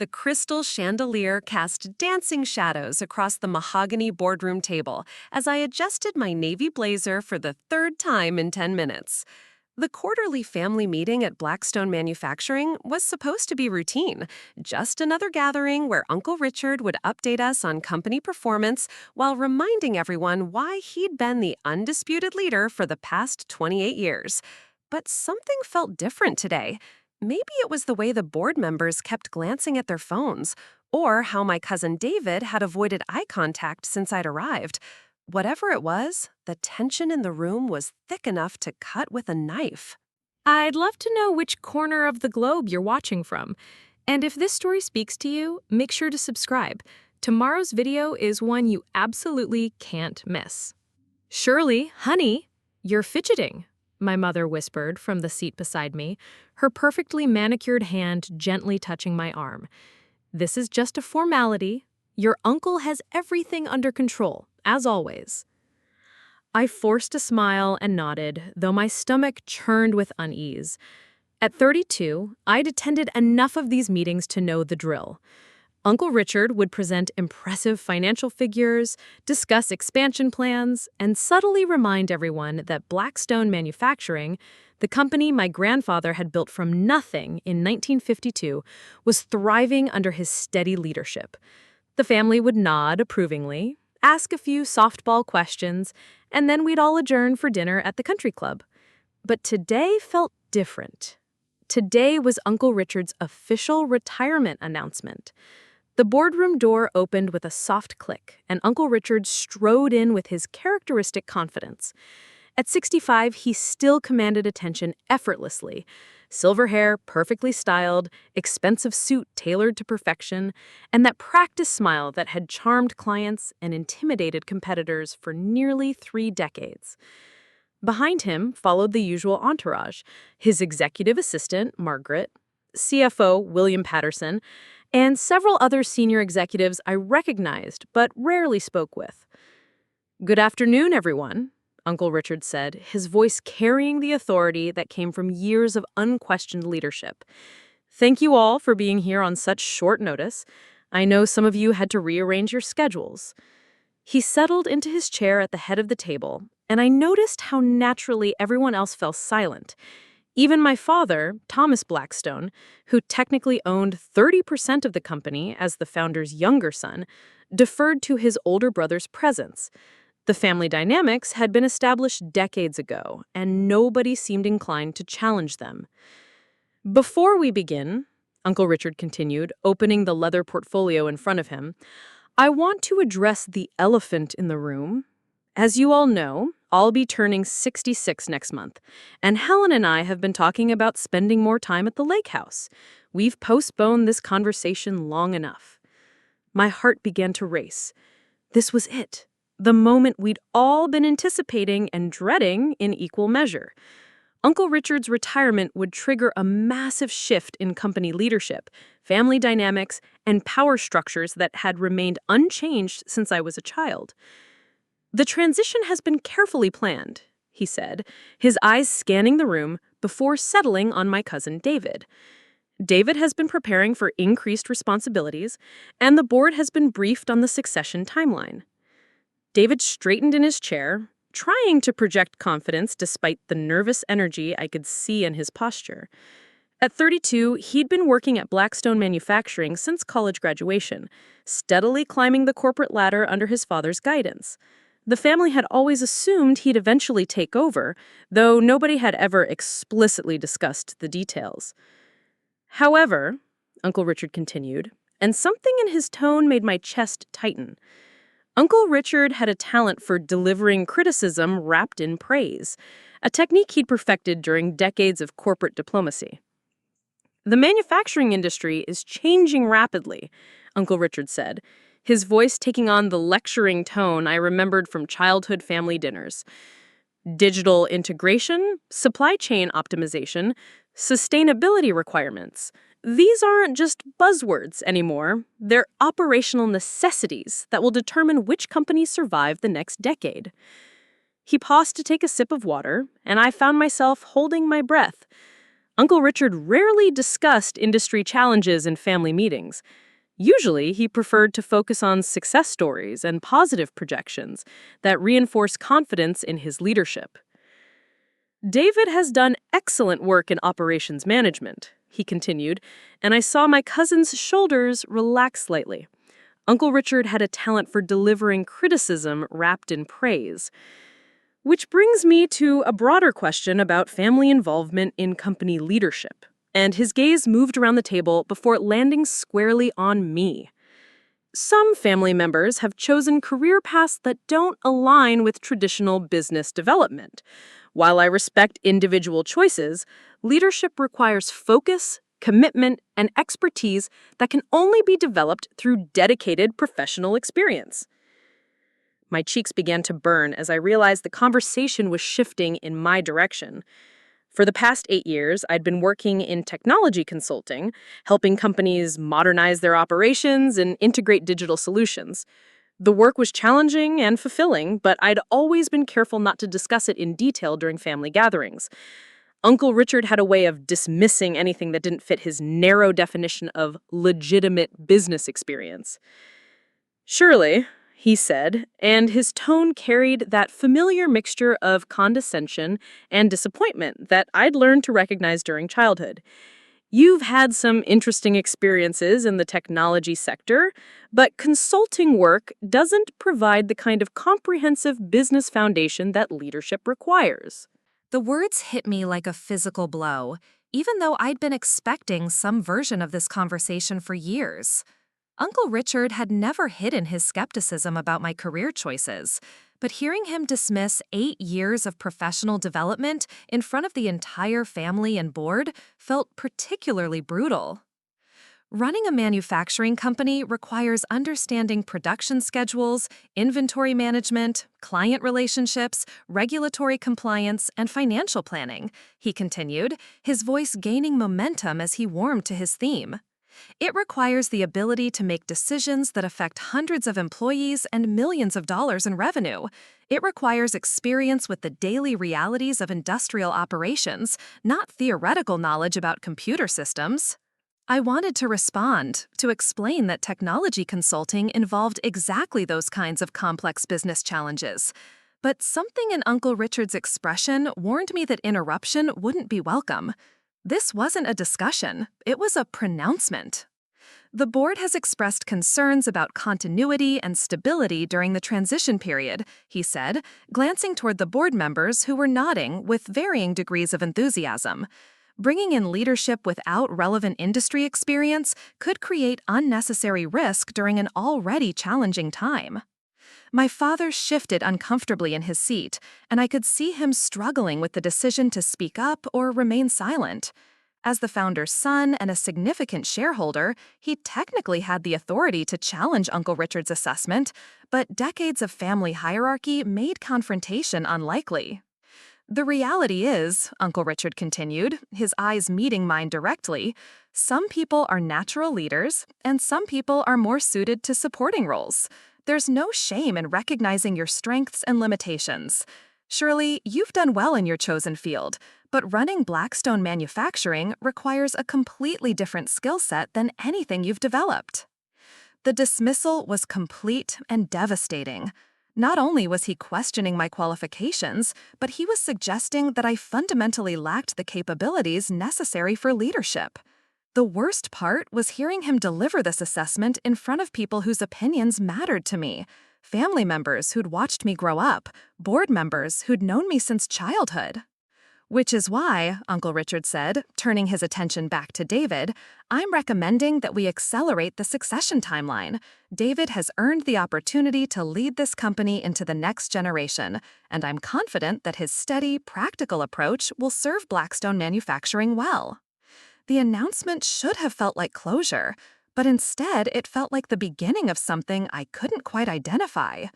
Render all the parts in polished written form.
The crystal chandelier cast dancing shadows across the mahogany boardroom table as I adjusted my navy blazer for the third time in 10 minutes. The quarterly family meeting at Blackstone Manufacturing was supposed to be routine, just another gathering where Uncle Richard would update us on company performance while reminding everyone why he'd been the undisputed leader for the past 28 years. But something felt different today. Maybe it was the way the board members kept glancing at their phones, or how my cousin David had avoided eye contact since I'd arrived. Whatever it was, the tension in the room was thick enough to cut with a knife. I'd love to know which corner of the globe you're watching from. And if this story speaks to you, make sure to subscribe. Tomorrow's video is one you absolutely can't miss. Shirley, honey, you're fidgeting, my mother whispered from the seat beside me, her perfectly manicured hand gently touching my arm. This is just a formality. Your uncle has everything under control, as always. I forced a smile and nodded, though my stomach churned with unease. At 32, I'd attended enough of these meetings to know the drill. Uncle Richard would present impressive financial figures, discuss expansion plans, and subtly remind everyone that Blackstone Manufacturing, the company my grandfather had built from nothing in 1952, was thriving under his steady leadership. The family would nod approvingly, ask a few softball questions, and then we'd all adjourn for dinner at the country club. But today felt different. Today was Uncle Richard's official retirement announcement. The boardroom door opened with a soft click, and Uncle Richard strode in with his characteristic confidence. At 65, he still commanded attention effortlessly. Silver hair, perfectly styled, expensive suit tailored to perfection, and that practiced smile that had charmed clients and intimidated competitors for nearly 3 decades. Behind him followed the usual entourage, his executive assistant, Margaret, CFO, William Patterson, and several other senior executives I recognized but rarely spoke with. "Good afternoon, everyone," Uncle Richard said, his voice carrying the authority that came from years of unquestioned leadership. "Thank you all for being here on such short notice. I know some of you had to rearrange your schedules." He settled into his chair at the head of the table, and I noticed how naturally everyone else fell silent. Even my father, Thomas Blackstone, who technically owned 30% of the company as the founder's younger son, deferred to his older brother's presence. The family dynamics had been established decades ago, and nobody seemed inclined to challenge them. "Before we begin," Uncle Richard continued, opening the leather portfolio in front of him, "I want to address the elephant in the room. As you all know, I'll be turning 66 next month, and Helen and I have been talking about spending more time at the lake house. We've postponed this conversation long enough." My heart began to race. This was it, the moment we'd all been anticipating and dreading in equal measure. Uncle Richard's retirement would trigger a massive shift in company leadership, family dynamics, and power structures that had remained unchanged since I was a child. "The transition has been carefully planned," he said, his eyes scanning the room before settling on my cousin David. "David has been preparing for increased responsibilities, and the board has been briefed on the succession timeline." David straightened in his chair, trying to project confidence despite the nervous energy I could see in his posture. At 32, he'd been working at Blackstone Manufacturing since college graduation, steadily climbing the corporate ladder under his father's guidance. The family had always assumed he'd eventually take over, though nobody had ever explicitly discussed the details. "However," Uncle Richard continued, and something in his tone made my chest tighten, Uncle Richard had a talent for delivering criticism wrapped in praise, a technique he'd perfected during decades of corporate diplomacy. "The manufacturing industry is changing rapidly," Uncle Richard said, his voice taking on the lecturing tone I remembered from childhood family dinners. "Digital integration, supply chain optimization, sustainability requirements. These aren't just buzzwords anymore. They're operational necessities that will determine which companies survive the next decade." He paused to take a sip of water, and I found myself holding my breath. Uncle Richard rarely discussed industry challenges in family meetings. Usually, he preferred to focus on success stories and positive projections that reinforce confidence in his leadership. David has done excellent work in operations management, he continued, and I saw my cousin's shoulders relax slightly. Uncle Richard had a talent for delivering criticism wrapped in praise. Which brings me to a broader question about family involvement in company leadership. And his gaze moved around the table before landing squarely on me. Some family members have chosen career paths that don't align with traditional business development. While I respect individual choices, leadership requires focus, commitment, and expertise that can only be developed through dedicated professional experience. My cheeks began to burn as I realized the conversation was shifting in my direction. For the past 8 years, I'd been working in technology consulting, helping companies modernize their operations and integrate digital solutions. The work was challenging and fulfilling, but I'd always been careful not to discuss it in detail during family gatherings. Uncle Richard had a way of dismissing anything that didn't fit his narrow definition of legitimate business experience. Surely, he said, and his tone carried that familiar mixture of condescension and disappointment that I'd learned to recognize during childhood. You've had some interesting experiences in the technology sector, but consulting work doesn't provide the kind of comprehensive business foundation that leadership requires. The words hit me like a physical blow, even though I'd been expecting some version of this conversation for years. Uncle Richard had never hidden his skepticism about my career choices, but hearing him dismiss 8 years of professional development in front of the entire family and board felt particularly brutal. Running a manufacturing company requires understanding production schedules, inventory management, client relationships, regulatory compliance, and financial planning, he continued, his voice gaining momentum as he warmed to his theme. It requires the ability to make decisions that affect hundreds of employees and millions of dollars in revenue. It requires experience with the daily realities of industrial operations, not theoretical knowledge about computer systems. I wanted to respond, to explain that technology consulting involved exactly those kinds of complex business challenges. But something in Uncle Richard's expression warned me that interruption wouldn't be welcome. This wasn't a discussion, it was a pronouncement. The board has expressed concerns about continuity and stability during the transition period, he said, glancing toward the board members who were nodding with varying degrees of enthusiasm. Bringing in leadership without relevant industry experience could create unnecessary risk during an already challenging time. My father shifted uncomfortably in his seat, and I could see him struggling with the decision to speak up or remain silent. As the founder's son and a significant shareholder, he technically had the authority to challenge Uncle Richard's assessment, but decades of family hierarchy made confrontation unlikely. The reality is, Uncle Richard continued, his eyes meeting mine directly, some people are natural leaders, and some people are more suited to supporting roles. There's no shame in recognizing your strengths and limitations. Surely, you've done well in your chosen field, but running Blackstone Manufacturing requires a completely different skill set than anything you've developed. The dismissal was complete and devastating. Not only was he questioning my qualifications, but he was suggesting that I fundamentally lacked the capabilities necessary for leadership. The worst part was hearing him deliver this assessment in front of people whose opinions mattered to me, family members who'd watched me grow up, board members who'd known me since childhood. Which is why, Uncle Richard said, turning his attention back to David, I'm recommending that we accelerate the succession timeline. David has earned the opportunity to lead this company into the next generation, and I'm confident that his steady, practical approach will serve Blackstone Manufacturing well. The announcement should have felt like closure, but instead it felt like the beginning of something I couldn't quite identify.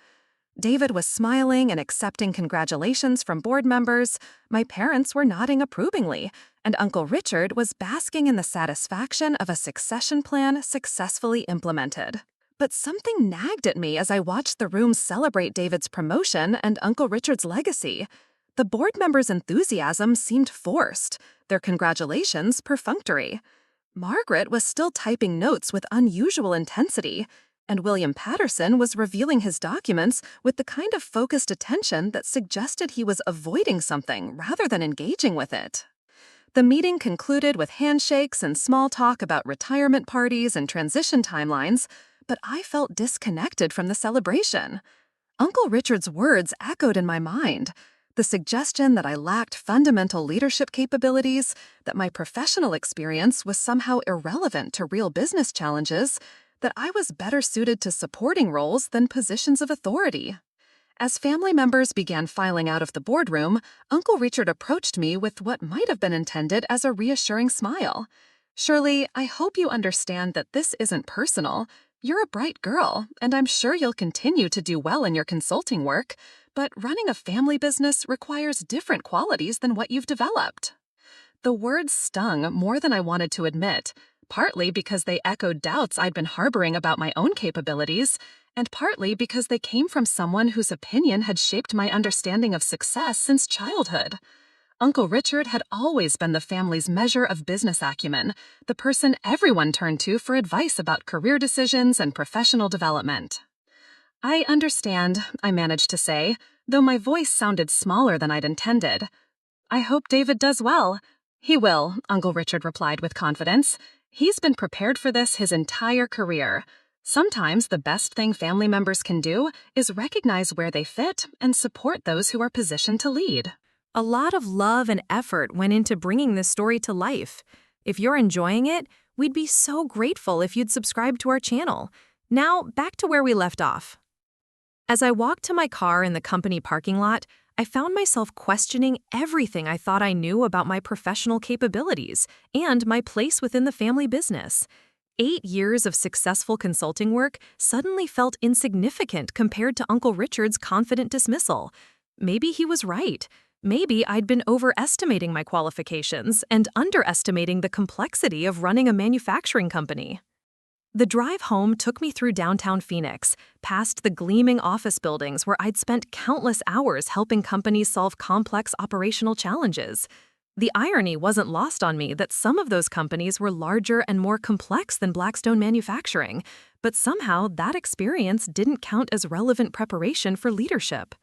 David was smiling and accepting congratulations from board members, my parents were nodding approvingly, and Uncle Richard was basking in the satisfaction of a succession plan successfully implemented. But something nagged at me as I watched the room celebrate David's promotion and Uncle Richard's legacy. The board members' enthusiasm seemed forced. their congratulations perfunctory. Margaret was still typing notes with unusual intensity, and William Patterson was revealing his documents with the kind of focused attention that suggested he was avoiding something rather than engaging with it. The meeting concluded with handshakes and small talk about retirement parties and transition timelines, but I felt disconnected from the celebration. Uncle Richard's words echoed in my mind. The suggestion that I lacked fundamental leadership capabilities, that my professional experience was somehow irrelevant to real business challenges, that I was better suited to supporting roles than positions of authority. As family members began filing out of the boardroom, Uncle Richard approached me with what might have been intended as a reassuring smile. "Shirley, I hope you understand that this isn't personal. You're a bright girl, and I'm sure you'll continue to do well in your consulting work, but running a family business requires different qualities than what you've developed." The words stung more than I wanted to admit, partly because they echoed doubts I'd been harboring about my own capabilities, and partly because they came from someone whose opinion had shaped my understanding of success since childhood. Uncle Richard had always been the family's measure of business acumen, the person everyone turned to for advice about career decisions and professional development. "I understand," I managed to say, though my voice sounded smaller than I'd intended. "I hope David does well." "He will," Uncle Richard replied with confidence. "He's been prepared for this his entire career. Sometimes the best thing family members can do is recognize where they fit and support those who are positioned to lead." A lot of love and effort went into bringing this story to life. If you're enjoying it, we'd be so grateful if you'd subscribe to our channel. Now, back to where we left off. As I walked to my car in the company parking lot, I found myself questioning everything I thought I knew about my professional capabilities and my place within the family business. 8 years of successful consulting work suddenly felt insignificant compared to Uncle Richard's confident dismissal. Maybe he was right. Maybe I'd been overestimating my qualifications and underestimating the complexity of running a manufacturing company. The drive home took me through downtown Phoenix, past the gleaming office buildings where I'd spent countless hours helping companies solve complex operational challenges. The irony wasn't lost on me that some of those companies were larger and more complex than Blackstone Manufacturing, but somehow that experience didn't count as relevant preparation for leadership.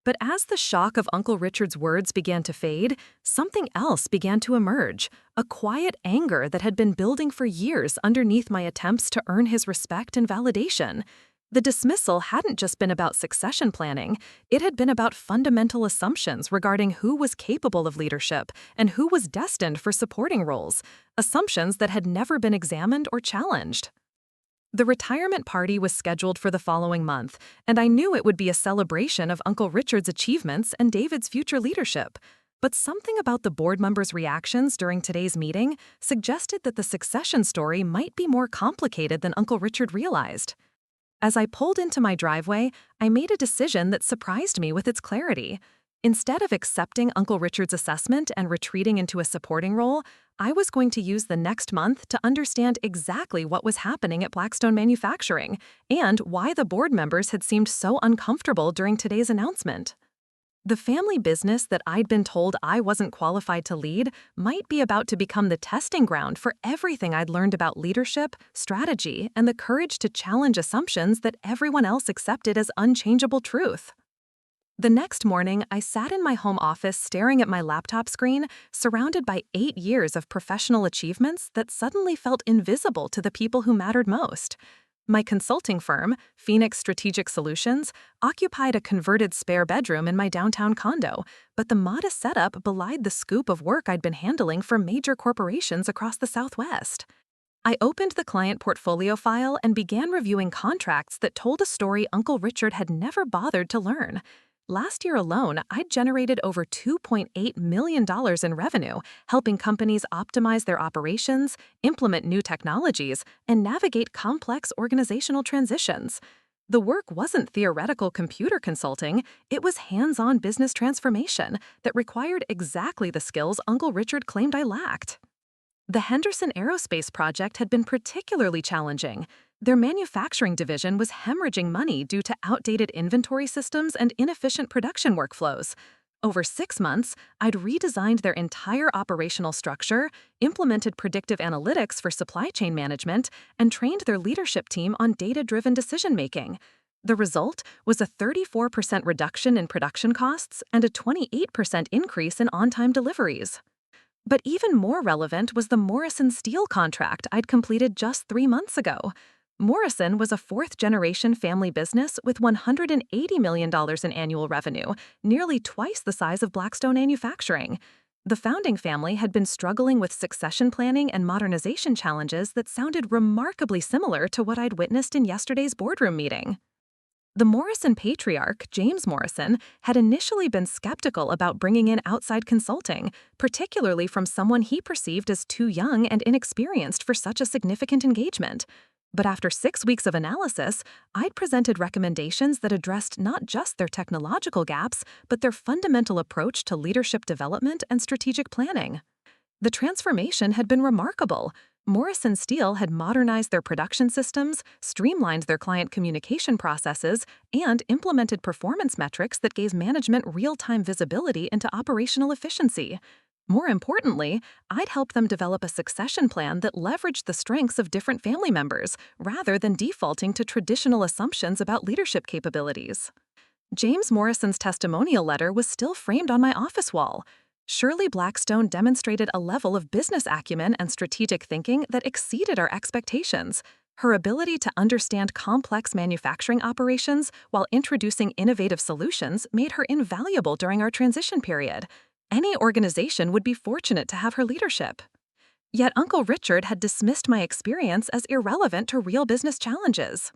But as the shock of Uncle Richard's words began to fade, something else began to emerge, a quiet anger that had been building for years underneath my attempts to earn his respect and validation. The dismissal hadn't just been about succession planning, it had been about fundamental assumptions regarding who was capable of leadership and who was destined for supporting roles, assumptions that had never been examined or challenged. The retirement party was scheduled for the following month, and I knew it would be a celebration of Uncle Richard's achievements and David's future leadership. But something about the board members' reactions during today's meeting suggested that the succession story might be more complicated than Uncle Richard realized. As I pulled into my driveway, I made a decision that surprised me with its clarity. Instead of accepting Uncle Richard's assessment and retreating into a supporting role, I was going to use the next month to understand exactly what was happening at Blackstone Manufacturing and why the board members had seemed so uncomfortable during today's announcement. The family business that I'd been told I wasn't qualified to lead might be about to become the testing ground for everything I'd learned about leadership, strategy, and the courage to challenge assumptions that everyone else accepted as unchangeable truth. The next morning, I sat in my home office staring at my laptop screen, surrounded by 8 years of professional achievements that suddenly felt invisible to the people who mattered most. My consulting firm, Phoenix Strategic Solutions, occupied a converted spare bedroom in my downtown condo, but the modest setup belied the scoop of work I'd been handling for major corporations across the Southwest. I opened the client portfolio file and began reviewing contracts that told a story Uncle Richard had never bothered to learn. Last year alone, I'd generated over $2.8 million in revenue, helping companies optimize their operations, implement new technologies, and navigate complex organizational transitions. The work wasn't theoretical computer consulting, it was hands-on business transformation that required exactly the skills Uncle Richard claimed I lacked. The Henderson Aerospace project had been particularly challenging. Their manufacturing division was hemorrhaging money due to outdated inventory systems and inefficient production workflows. Over 6 months, I'd redesigned their entire operational structure, implemented predictive analytics for supply chain management, and trained their leadership team on data-driven decision-making. The result was a 34% reduction in production costs and a 28% increase in on-time deliveries. But even more relevant was the Morrison Steel contract I'd completed just 3 months ago. Morrison was a fourth-generation family business with $180 million in annual revenue, nearly twice the size of Blackstone Manufacturing. The founding family had been struggling with succession planning and modernization challenges that sounded remarkably similar to what I'd witnessed in yesterday's boardroom meeting. The Morrison patriarch, James Morrison, had initially been skeptical about bringing in outside consulting, particularly from someone he perceived as too young and inexperienced for such a significant engagement. But after 6 weeks of analysis, I'd presented recommendations that addressed not just their technological gaps, but their fundamental approach to leadership development and strategic planning. The transformation had been remarkable. Morrison Steel had modernized their production systems, streamlined their client communication processes, and implemented performance metrics that gave management real-time visibility into operational efficiency. More importantly, I'd helped them develop a succession plan that leveraged the strengths of different family members, rather than defaulting to traditional assumptions about leadership capabilities. James Morrison's testimonial letter was still framed on my office wall. Shirley Blackstone demonstrated a level of business acumen and strategic thinking that exceeded our expectations. Her ability to understand complex manufacturing operations while introducing innovative solutions made her invaluable during our transition period. Any organization would be fortunate to have her leadership. Yet Uncle Richard had dismissed my experience as irrelevant to real business challenges.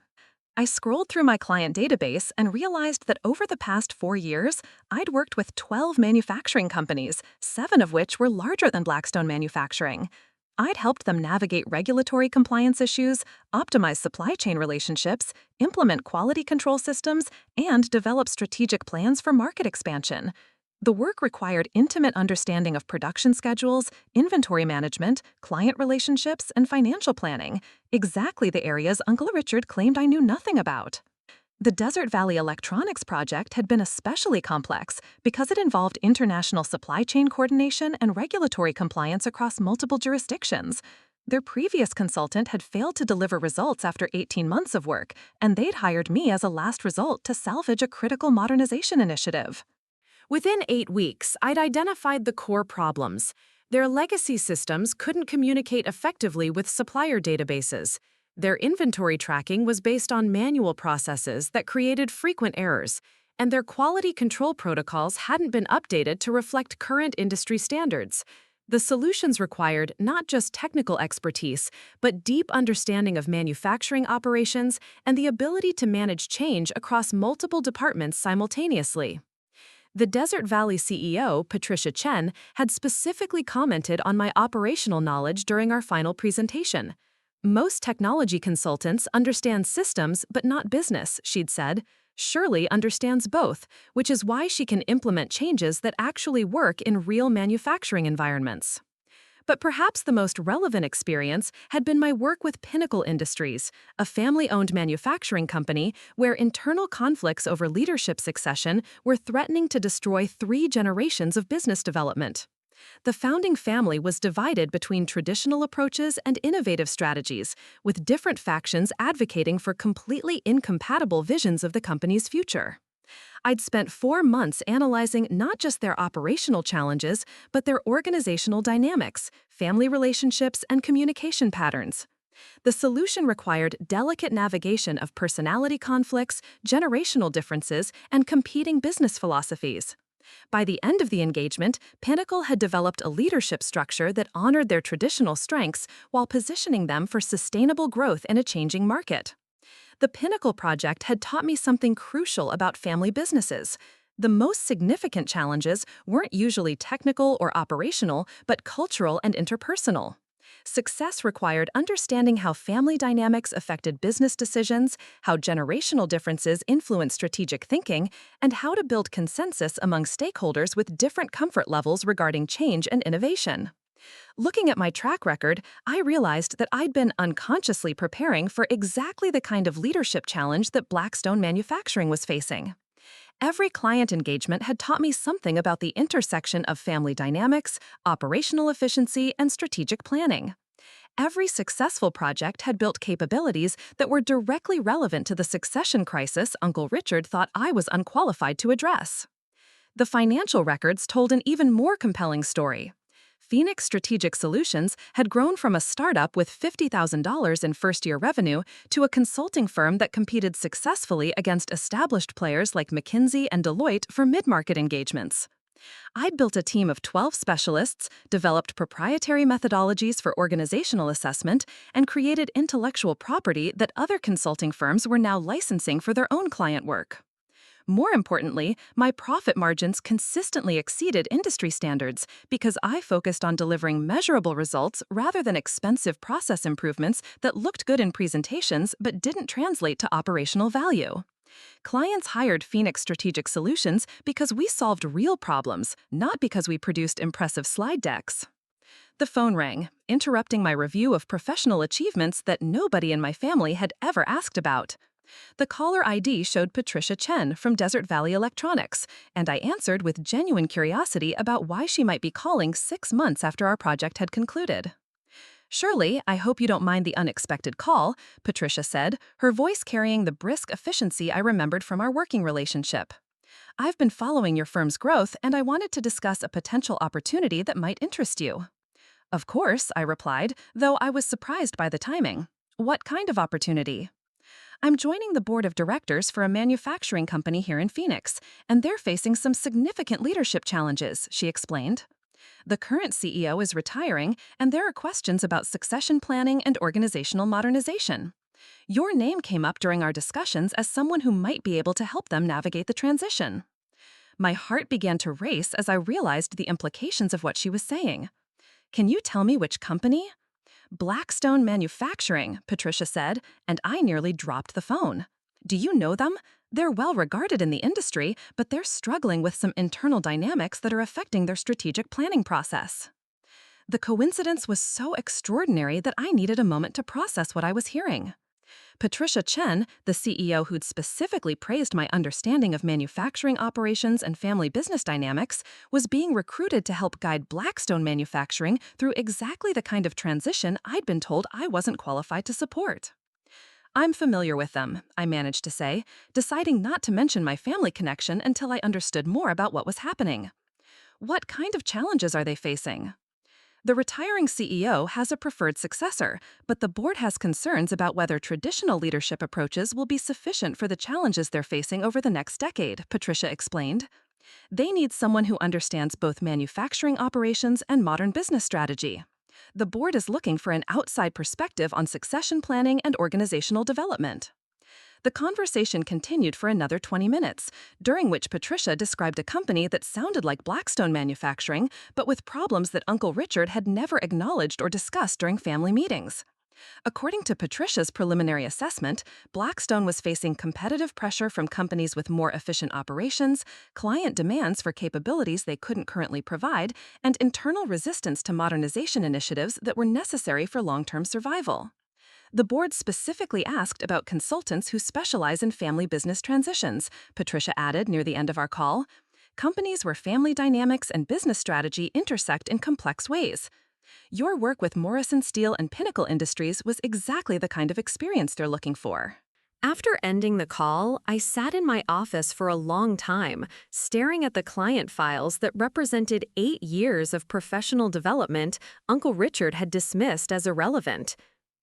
I scrolled through my client database and realized that over the past 4 years, I'd worked with 12 manufacturing companies, 7 of which were larger than Blackstone Manufacturing. I'd helped them navigate regulatory compliance issues, optimize supply chain relationships, implement quality control systems, and develop strategic plans for market expansion. The work required intimate understanding of production schedules, inventory management, client relationships, and financial planning, exactly the areas Uncle Richard claimed I knew nothing about. The Desert Valley Electronics project had been especially complex because it involved international supply chain coordination and regulatory compliance across multiple jurisdictions. Their previous consultant had failed to deliver results after 18 months of work, and they'd hired me as a last result to salvage a critical modernization initiative. Within 8 weeks, I'd identified the core problems. Their legacy systems couldn't communicate effectively with supplier databases. Their inventory tracking was based on manual processes that created frequent errors, and their quality control protocols hadn't been updated to reflect current industry standards. The solutions required not just technical expertise, but deep understanding of manufacturing operations and the ability to manage change across multiple departments simultaneously. The Desert Valley CEO, Patricia Chen, had specifically commented on my operational knowledge during our final presentation. Most technology consultants understand systems but not business, she'd said. Shirley understands both, which is why she can implement changes that actually work in real manufacturing environments. But perhaps the most relevant experience had been my work with Pinnacle Industries, a family-owned manufacturing company where internal conflicts over leadership succession were threatening to destroy 3 generations of business development. The founding family was divided between traditional approaches and innovative strategies, with different factions advocating for completely incompatible visions of the company's future. I'd spent 4 months analyzing not just their operational challenges, but their organizational dynamics, family relationships, and communication patterns. The solution required delicate navigation of personality conflicts, generational differences, and competing business philosophies. By the end of the engagement, Pinnacle had developed a leadership structure that honored their traditional strengths while positioning them for sustainable growth in a changing market. The Pinnacle project had taught me something crucial about family businesses. The most significant challenges weren't usually technical or operational, but cultural and interpersonal. Success required understanding how family dynamics affected business decisions, how generational differences influenced strategic thinking, and how to build consensus among stakeholders with different comfort levels regarding change and innovation. Looking at my track record, I realized that I'd been unconsciously preparing for exactly the kind of leadership challenge that Blackstone Manufacturing was facing. Every client engagement had taught me something about the intersection of family dynamics, operational efficiency, and strategic planning. Every successful project had built capabilities that were directly relevant to the succession crisis Uncle Richard thought I was unqualified to address. The financial records told an even more compelling story. Phoenix Strategic Solutions had grown from a startup with $50,000 in first-year revenue to a consulting firm that competed successfully against established players like McKinsey and Deloitte for mid-market engagements. I'd built a team of 12 specialists, developed proprietary methodologies for organizational assessment, and created intellectual property that other consulting firms were now licensing for their own client work. More importantly, my profit margins consistently exceeded industry standards because I focused on delivering measurable results rather than expensive process improvements that looked good in presentations but didn't translate to operational value. Clients hired Phoenix Strategic Solutions because we solved real problems, not because we produced impressive slide decks. The phone rang, interrupting my review of professional achievements that nobody in my family had ever asked about. The caller ID showed Patricia Chen from Desert Valley Electronics, and I answered with genuine curiosity about why she might be calling 6 months after our project had concluded. "Shirley, I hope you don't mind the unexpected call," Patricia said, her voice carrying the brisk efficiency I remembered from our working relationship. "I've been following your firm's growth, and I wanted to discuss a potential opportunity that might interest you." "Of course," I replied, though I was surprised by the timing. "What kind of opportunity?" "I'm joining the board of directors for a manufacturing company here in Phoenix, and they're facing some significant leadership challenges," she explained. "The current CEO is retiring, and there are questions about succession planning and organizational modernization. Your name came up during our discussions as someone who might be able to help them navigate the transition." My heart began to race as I realized the implications of what she was saying. "Can you tell me which company?" "Blackstone Manufacturing," Patricia said, and I nearly dropped the phone. "Do you know them? They're well regarded in the industry, but they're struggling with some internal dynamics that are affecting their strategic planning process." The coincidence was so extraordinary that I needed a moment to process what I was hearing. Patricia Chen, the CEO who'd specifically praised my understanding of manufacturing operations and family business dynamics, was being recruited to help guide Blackstone Manufacturing through exactly the kind of transition I'd been told I wasn't qualified to support. "I'm familiar with them," I managed to say, deciding not to mention my family connection until I understood more about what was happening. "What kind of challenges are they facing?" "The retiring CEO has a preferred successor, but the board has concerns about whether traditional leadership approaches will be sufficient for the challenges they're facing over the next decade," Patricia explained. "They need someone who understands both manufacturing operations and modern business strategy. The board is looking for an outside perspective on succession planning and organizational development." The conversation continued for another 20 minutes, during which Patricia described a company that sounded like Blackstone Manufacturing, but with problems that Uncle Richard had never acknowledged or discussed during family meetings. According to Patricia's preliminary assessment, Blackstone was facing competitive pressure from companies with more efficient operations, client demands for capabilities they couldn't currently provide, and internal resistance to modernization initiatives that were necessary for long-term survival. The board specifically asked about consultants who specialize in family business transitions, Patricia added near the end of our call. "Companies where family dynamics and business strategy intersect in complex ways. Your work with Morrison Steel and Pinnacle Industries was exactly the kind of experience they're looking for." After ending the call, I sat in my office for a long time, staring at the client files that represented 8 years of professional development Uncle Richard had dismissed as irrelevant.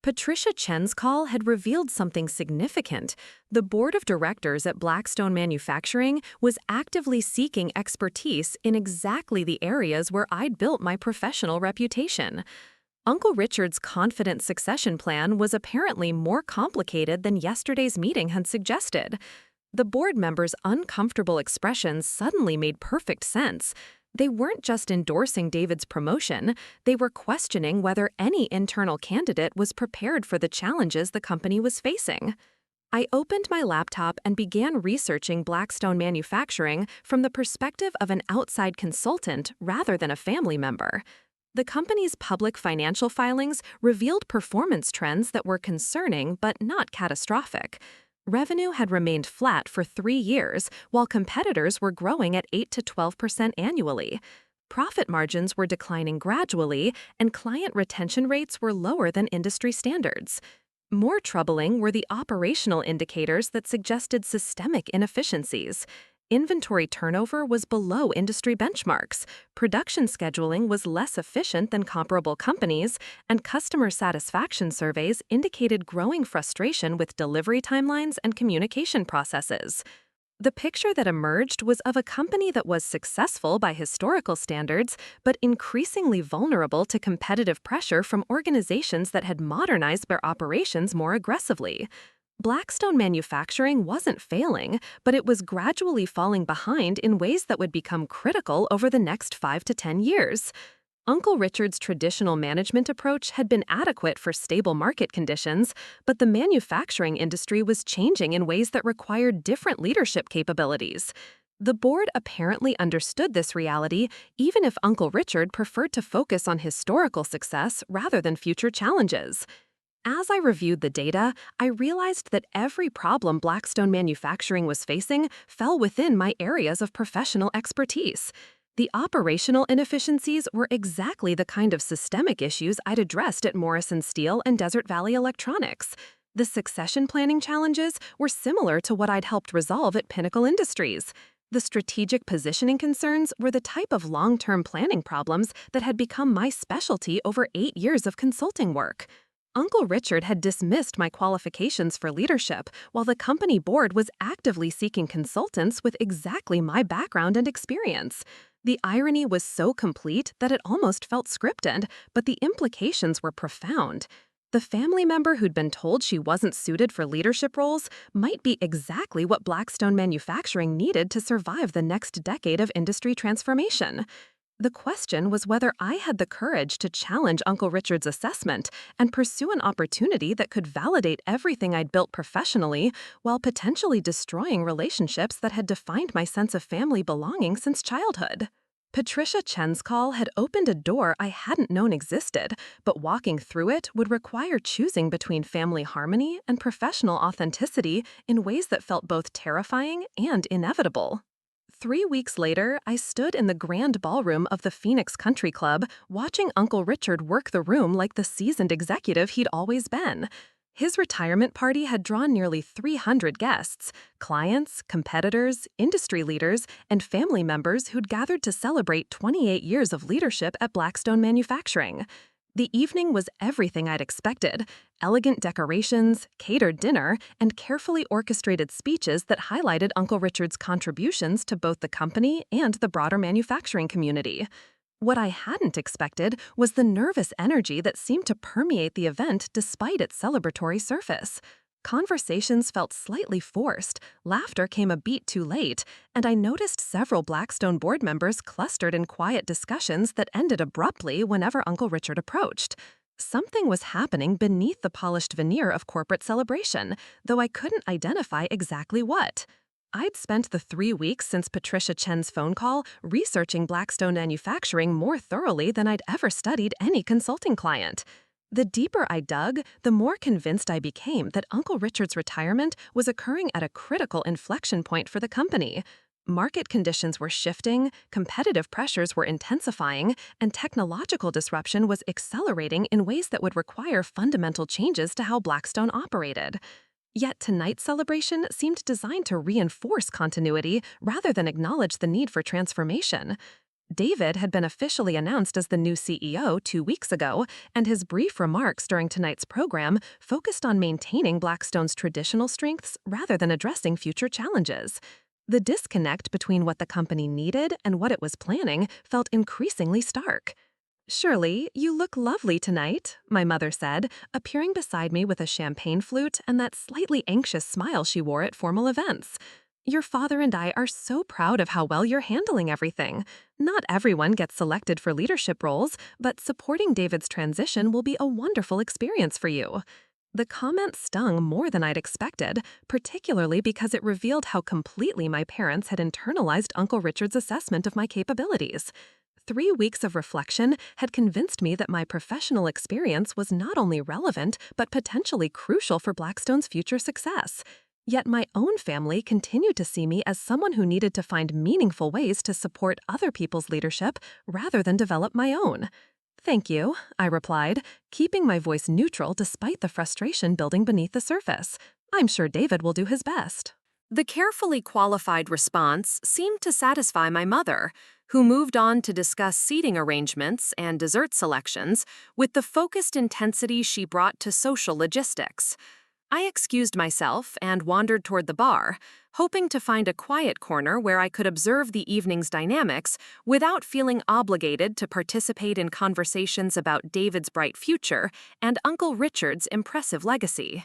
Patricia Chen's call had revealed something significant. The board of directors at Blackstone Manufacturing was actively seeking expertise in exactly the areas where I'd built my professional reputation. Uncle Richard's confident succession plan was apparently more complicated than yesterday's meeting had suggested. The board members' uncomfortable expressions suddenly made perfect sense. They weren't just endorsing David's promotion, they were questioning whether any internal candidate was prepared for the challenges the company was facing. I opened my laptop and began researching Blackstone Manufacturing from the perspective of an outside consultant rather than a family member. The company's public financial filings revealed performance trends that were concerning but not catastrophic. Revenue had remained flat for 3 years, while competitors were growing at 8 to 12% annually. Profit margins were declining gradually, and client retention rates were lower than industry standards. More troubling were the operational indicators that suggested systemic inefficiencies. Inventory turnover was below industry benchmarks, production scheduling was less efficient than comparable companies, and customer satisfaction surveys indicated growing frustration with delivery timelines and communication processes. The picture that emerged was of a company that was successful by historical standards, but increasingly vulnerable to competitive pressure from organizations that had modernized their operations more aggressively. Blackstone Manufacturing wasn't failing, but it was gradually falling behind in ways that would become critical over the next 5 to 10 years. Uncle Richard's traditional management approach had been adequate for stable market conditions, but the manufacturing industry was changing in ways that required different leadership capabilities. The board apparently understood this reality, even if Uncle Richard preferred to focus on historical success rather than future challenges. As I reviewed the data, I realized that every problem Blackstone Manufacturing was facing fell within my areas of professional expertise. The operational inefficiencies were exactly the kind of systemic issues I'd addressed at Morrison Steel and Desert Valley Electronics. The succession planning challenges were similar to what I'd helped resolve at Pinnacle Industries. The strategic positioning concerns were the type of long-term planning problems that had become my specialty over 8 years of consulting work. Uncle Richard had dismissed my qualifications for leadership, while the company board was actively seeking consultants with exactly my background and experience. The irony was so complete that it almost felt scripted, but the implications were profound. The family member who'd been told she wasn't suited for leadership roles might be exactly what Blackstone Manufacturing needed to survive the next decade of industry transformation. The question was whether I had the courage to challenge Uncle Richard's assessment and pursue an opportunity that could validate everything I'd built professionally while potentially destroying relationships that had defined my sense of family belonging since childhood. Patricia Chen's call had opened a door I hadn't known existed, but walking through it would require choosing between family harmony and professional authenticity in ways that felt both terrifying and inevitable. 3 weeks later, I stood in the grand ballroom of the Phoenix Country Club, watching Uncle Richard work the room like the seasoned executive he'd always been. His retirement party had drawn nearly 300 guests, clients, competitors, industry leaders, and family members who'd gathered to celebrate 28 years of leadership at Blackstone Manufacturing. The evening was everything I'd expected: elegant decorations, catered dinner, and carefully orchestrated speeches that highlighted Uncle Richard's contributions to both the company and the broader manufacturing community. What I hadn't expected was the nervous energy that seemed to permeate the event despite its celebratory surface. Conversations felt slightly forced, laughter came a beat too late, and I noticed several Blackstone board members clustered in quiet discussions that ended abruptly whenever Uncle Richard approached. Something was happening beneath the polished veneer of corporate celebration, though I couldn't identify exactly what. I'd spent the 3 weeks since Patricia Chen's phone call researching Blackstone Manufacturing more thoroughly than I'd ever studied any consulting client. The deeper I dug, the more convinced I became that Uncle Richard's retirement was occurring at a critical inflection point for the company. Market conditions were shifting, competitive pressures were intensifying, and technological disruption was accelerating in ways that would require fundamental changes to how Blackstone operated. Yet tonight's celebration seemed designed to reinforce continuity rather than acknowledge the need for transformation. David had been officially announced as the new CEO 2 weeks ago, and his brief remarks during tonight's program focused on maintaining Blackstone's traditional strengths rather than addressing future challenges. The disconnect between what the company needed and what it was planning felt increasingly stark. "Shirley, you look lovely tonight," my mother said, appearing beside me with a champagne flute and that slightly anxious smile she wore at formal events. "Your father and I are so proud of how well you're handling everything. Not everyone gets selected for leadership roles, but supporting David's transition will be a wonderful experience for you." The comment stung more than I'd expected, particularly because it revealed how completely my parents had internalized Uncle Richard's assessment of my capabilities. 3 weeks of reflection had convinced me that my professional experience was not only relevant, but potentially crucial for Blackstone's future success. Yet my own family continued to see me as someone who needed to find meaningful ways to support other people's leadership rather than develop my own. Thank you, I replied, keeping my voice neutral despite the frustration building beneath the surface. I'm sure David will do his best. The carefully qualified response seemed to satisfy my mother, who moved on to discuss seating arrangements and dessert selections with the focused intensity she brought to social logistics. I excused myself and wandered toward the bar, hoping to find a quiet corner where I could observe the evening's dynamics without feeling obligated to participate in conversations about David's bright future and Uncle Richard's impressive legacy.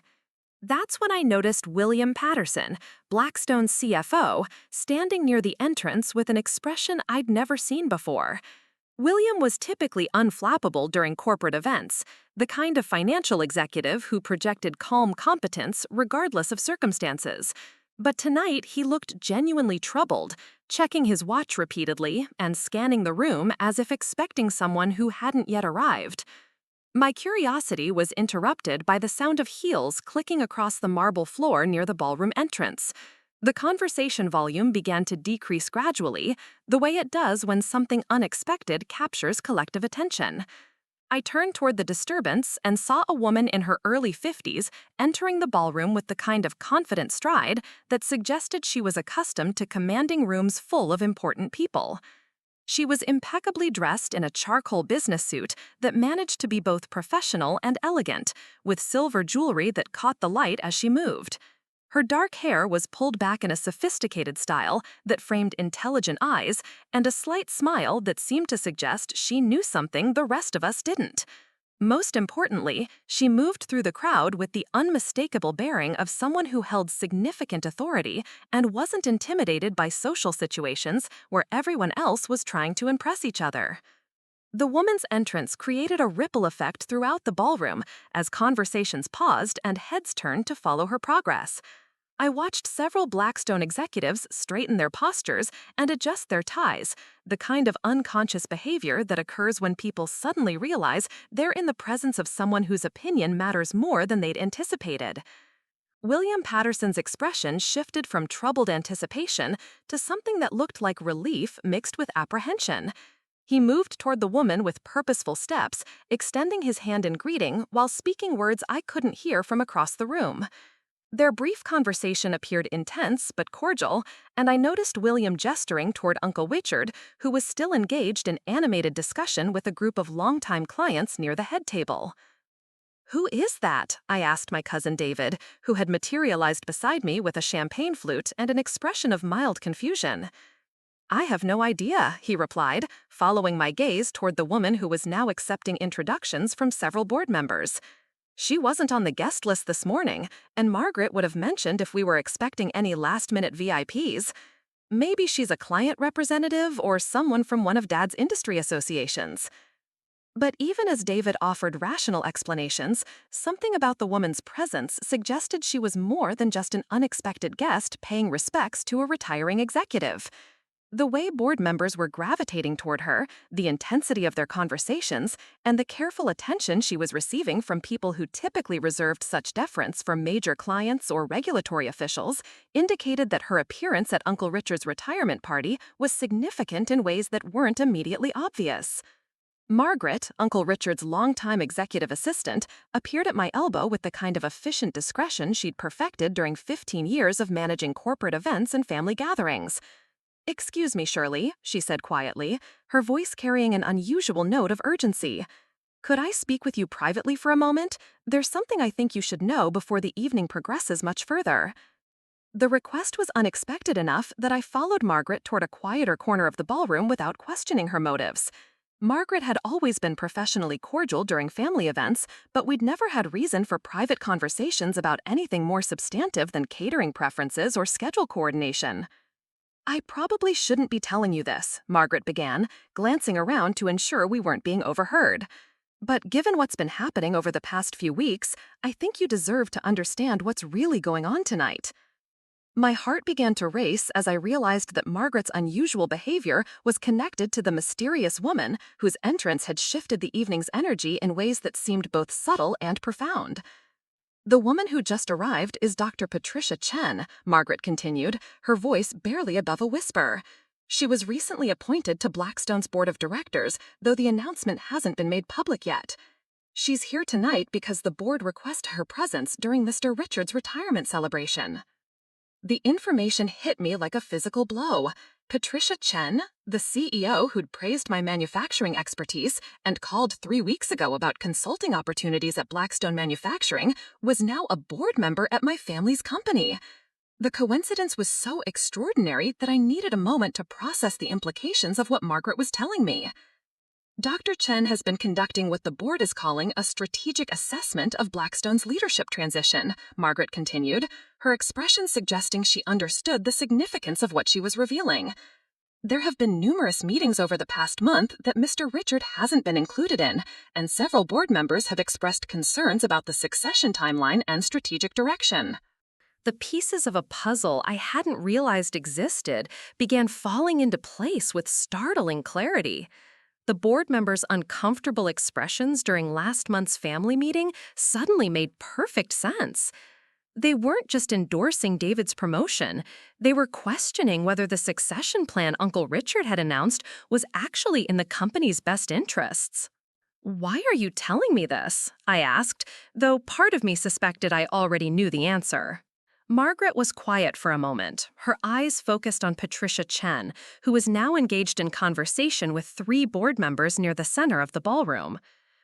That's when I noticed William Patterson, Blackstone's CFO, standing near the entrance with an expression I'd never seen before. William was typically unflappable during corporate events, the kind of financial executive who projected calm competence regardless of circumstances. But tonight he looked genuinely troubled, checking his watch repeatedly and scanning the room as if expecting someone who hadn't yet arrived. My curiosity was interrupted by the sound of heels clicking across the marble floor near the ballroom entrance. The conversation volume began to decrease gradually, the way it does when something unexpected captures collective attention. I turned toward the disturbance and saw a woman in her early 50s entering the ballroom with the kind of confident stride that suggested she was accustomed to commanding rooms full of important people. She was impeccably dressed in a charcoal business suit that managed to be both professional and elegant, with silver jewelry that caught the light as she moved. Her dark hair was pulled back in a sophisticated style that framed intelligent eyes and a slight smile that seemed to suggest she knew something the rest of us didn't. Most importantly, she moved through the crowd with the unmistakable bearing of someone who held significant authority and wasn't intimidated by social situations where everyone else was trying to impress each other. The woman's entrance created a ripple effect throughout the ballroom as conversations paused and heads turned to follow her progress. I watched several Blackstone executives straighten their postures and adjust their ties, the kind of unconscious behavior that occurs when people suddenly realize they're in the presence of someone whose opinion matters more than they'd anticipated. William Patterson's expression shifted from troubled anticipation to something that looked like relief mixed with apprehension. He moved toward the woman with purposeful steps, extending his hand in greeting while speaking words I couldn't hear from across the room. Their brief conversation appeared intense but cordial, and I noticed William gesturing toward Uncle Richard, who was still engaged in animated discussion with a group of longtime clients near the head table. "Who is that?" I asked my cousin David, who had materialized beside me with a champagne flute and an expression of mild confusion. "I have no idea," he replied, following my gaze toward the woman who was now accepting introductions from several board members. "She wasn't on the guest list this morning, and Margaret would have mentioned if we were expecting any last-minute VIPs. Maybe she's a client representative or someone from one of Dad's industry associations." But even as David offered rational explanations, something about the woman's presence suggested she was more than just an unexpected guest paying respects to a retiring executive. The way board members were gravitating toward her, the intensity of their conversations, and the careful attention she was receiving from people who typically reserved such deference for major clients or regulatory officials indicated that her appearance at Uncle Richard's retirement party was significant in ways that weren't immediately obvious. Margaret, Uncle Richard's longtime executive assistant, appeared at my elbow with the kind of efficient discretion she'd perfected during 15 years of managing corporate events and family gatherings. "Excuse me, Shirley," she said quietly, her voice carrying an unusual note of urgency. "Could I speak with you privately for a moment? There's something I think you should know before the evening progresses much further." The request was unexpected enough that I followed Margaret toward a quieter corner of the ballroom without questioning her motives. Margaret had always been professionally cordial during family events, but we'd never had reason for private conversations about anything more substantive than catering preferences or schedule coordination. "I probably shouldn't be telling you this," Margaret began, glancing around to ensure we weren't being overheard. "But given what's been happening over the past few weeks, I think you deserve to understand what's really going on tonight." My heart began to race as I realized that Margaret's unusual behavior was connected to the mysterious woman whose entrance had shifted the evening's energy in ways that seemed both subtle and profound. The woman who just arrived is Dr. Patricia Chen, Margaret continued, her voice barely above a whisper. She was recently appointed to Blackstone's board of directors, though the announcement hasn't been made public yet. She's here tonight because the board requested her presence during Mr. Richards' retirement celebration. The information hit me like a physical blow. Patricia Chen, the CEO who'd praised my manufacturing expertise and called 3 weeks ago about consulting opportunities at Blackstone Manufacturing, was now a board member at my family's company. The coincidence was so extraordinary that I needed a moment to process the implications of what Margaret was telling me. Dr. Chen has been conducting what the board is calling a strategic assessment of Blackstone's leadership transition, Margaret continued, her expression suggesting she understood the significance of what she was revealing. There have been numerous meetings over the past month that Mr. Richard hasn't been included in, and several board members have expressed concerns about the succession timeline and strategic direction. The pieces of a puzzle I hadn't realized existed began falling into place with startling clarity. The board members' uncomfortable expressions during last month's family meeting suddenly made perfect sense. They weren't just endorsing David's promotion, they were questioning whether the succession plan Uncle Richard had announced was actually in the company's best interests. "Why are you telling me this?" I asked, though part of me suspected I already knew the answer. Margaret was quiet for a moment, her eyes focused on Patricia Chen, who was now engaged in conversation with 3 board members near the center of the ballroom.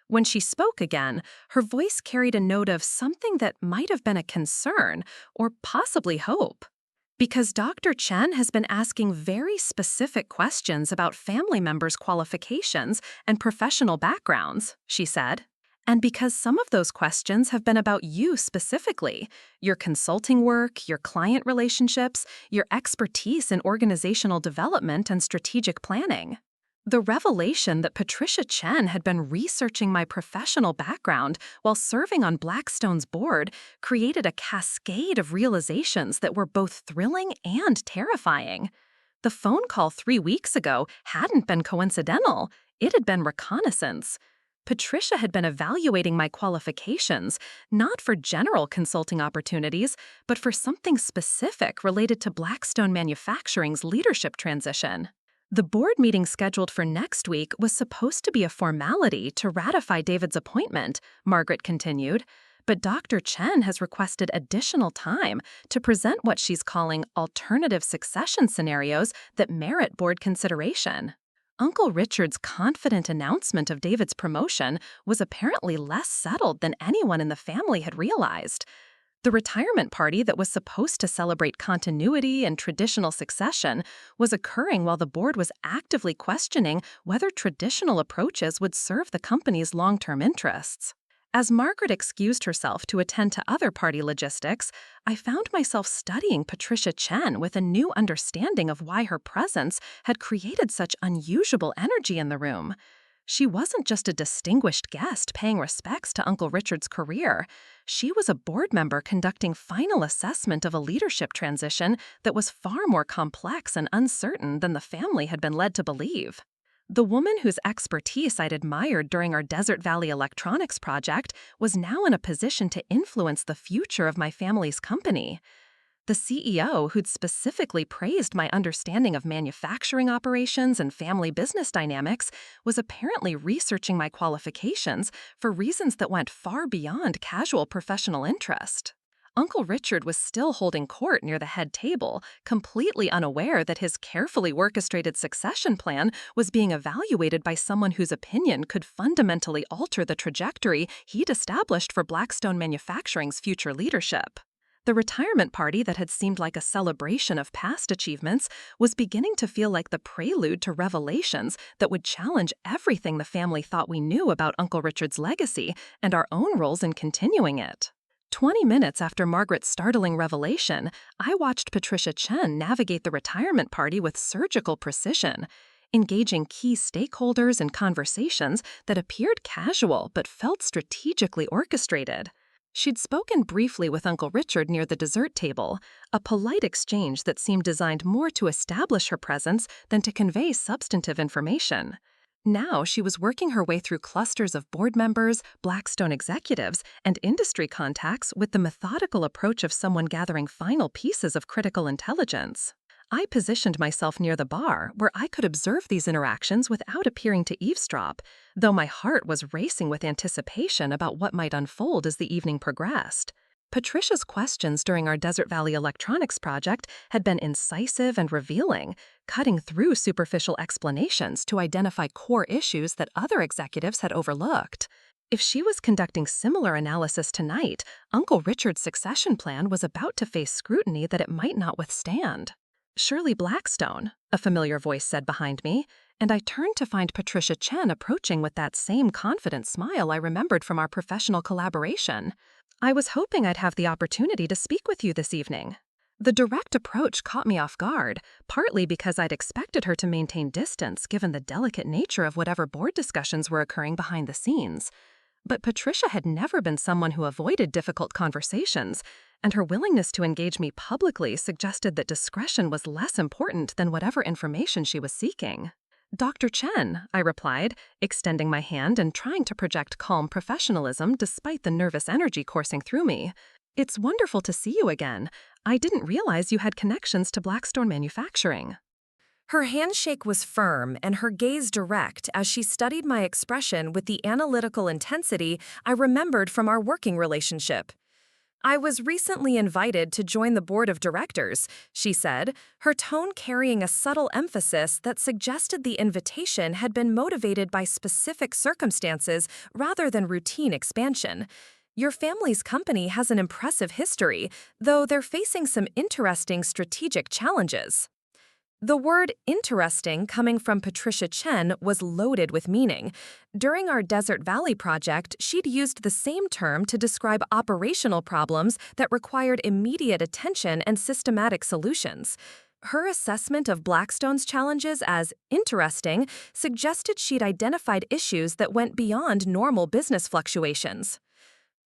When she spoke again, her voice carried a note of something that might have been a concern or possibly hope. "Because Dr. Chen has been asking very specific questions about family members' qualifications and professional backgrounds," she said. "And because some of those questions have been about you specifically, your consulting work, your client relationships, your expertise in organizational development and strategic planning." The revelation that Patricia Chen had been researching my professional background while serving on Blackstone's board created a cascade of realizations that were both thrilling and terrifying. The phone call 3 weeks ago hadn't been coincidental, it had been reconnaissance. Patricia had been evaluating my qualifications, not for general consulting opportunities, but for something specific related to Blackstone Manufacturing's leadership transition. The board meeting scheduled for next week was supposed to be a formality to ratify David's appointment, Margaret continued, but Dr. Chen has requested additional time to present what she's calling alternative succession scenarios that merit board consideration. Uncle Richard's confident announcement of David's promotion was apparently less settled than anyone in the family had realized. The retirement party that was supposed to celebrate continuity and traditional succession was occurring while the board was actively questioning whether traditional approaches would serve the company's long-term interests. As Margaret excused herself to attend to other party logistics, I found myself studying Patricia Chen with a new understanding of why her presence had created such unusual energy in the room. She wasn't just a distinguished guest paying respects to Uncle Richard's career. She was a board member conducting final assessment of a leadership transition that was far more complex and uncertain than the family had been led to believe. The woman whose expertise I'd admired during our Desert Valley Electronics project was now in a position to influence the future of my family's company. The CEO, who'd specifically praised my understanding of manufacturing operations and family business dynamics, was apparently researching my qualifications for reasons that went far beyond casual professional interest. Uncle Richard was still holding court near the head table, completely unaware that his carefully orchestrated succession plan was being evaluated by someone whose opinion could fundamentally alter the trajectory he'd established for Blackstone Manufacturing's future leadership. The retirement party that had seemed like a celebration of past achievements was beginning to feel like the prelude to revelations that would challenge everything the family thought we knew about Uncle Richard's legacy and our own roles in continuing it. 20 minutes after Margaret's startling revelation, I watched Patricia Chen navigate the retirement party with surgical precision, engaging key stakeholders in conversations that appeared casual but felt strategically orchestrated. She'd spoken briefly with Uncle Richard near the dessert table, a polite exchange that seemed designed more to establish her presence than to convey substantive information. Now she was working her way through clusters of board members, Blackstone executives, and industry contacts with the methodical approach of someone gathering final pieces of critical intelligence. I positioned myself near the bar where I could observe these interactions without appearing to eavesdrop, though my heart was racing with anticipation about what might unfold as the evening progressed. Patricia's questions during our Desert Valley Electronics project had been incisive and revealing, cutting through superficial explanations to identify core issues that other executives had overlooked. If she was conducting similar analysis tonight, Uncle Richard's succession plan was about to face scrutiny that it might not withstand. "Shirley Blackstone," a familiar voice said behind me, and I turned to find Patricia Chen approaching with that same confident smile I remembered from our professional collaboration. "I was hoping I'd have the opportunity to speak with you this evening." The direct approach caught me off guard, partly because I'd expected her to maintain distance given the delicate nature of whatever board discussions were occurring behind the scenes. But Patricia had never been someone who avoided difficult conversations, and her willingness to engage me publicly suggested that discretion was less important than whatever information she was seeking. "Dr. Chen," I replied, extending my hand and trying to project calm professionalism despite the nervous energy coursing through me. "It's wonderful to see you again. I didn't realize you had connections to Blackstone Manufacturing." Her handshake was firm and her gaze direct as she studied my expression with the analytical intensity I remembered from our working relationship. "I was recently invited to join the board of directors," she said, her tone carrying a subtle emphasis that suggested the invitation had been motivated by specific circumstances rather than routine expansion. "Your family's company has an impressive history, though they're facing some interesting strategic challenges." The word interesting coming from Patricia Chen was loaded with meaning. During our Desert Valley project, she'd used the same term to describe operational problems that required immediate attention and systematic solutions. Her assessment of Blackstone's challenges as interesting suggested she'd identified issues that went beyond normal business fluctuations.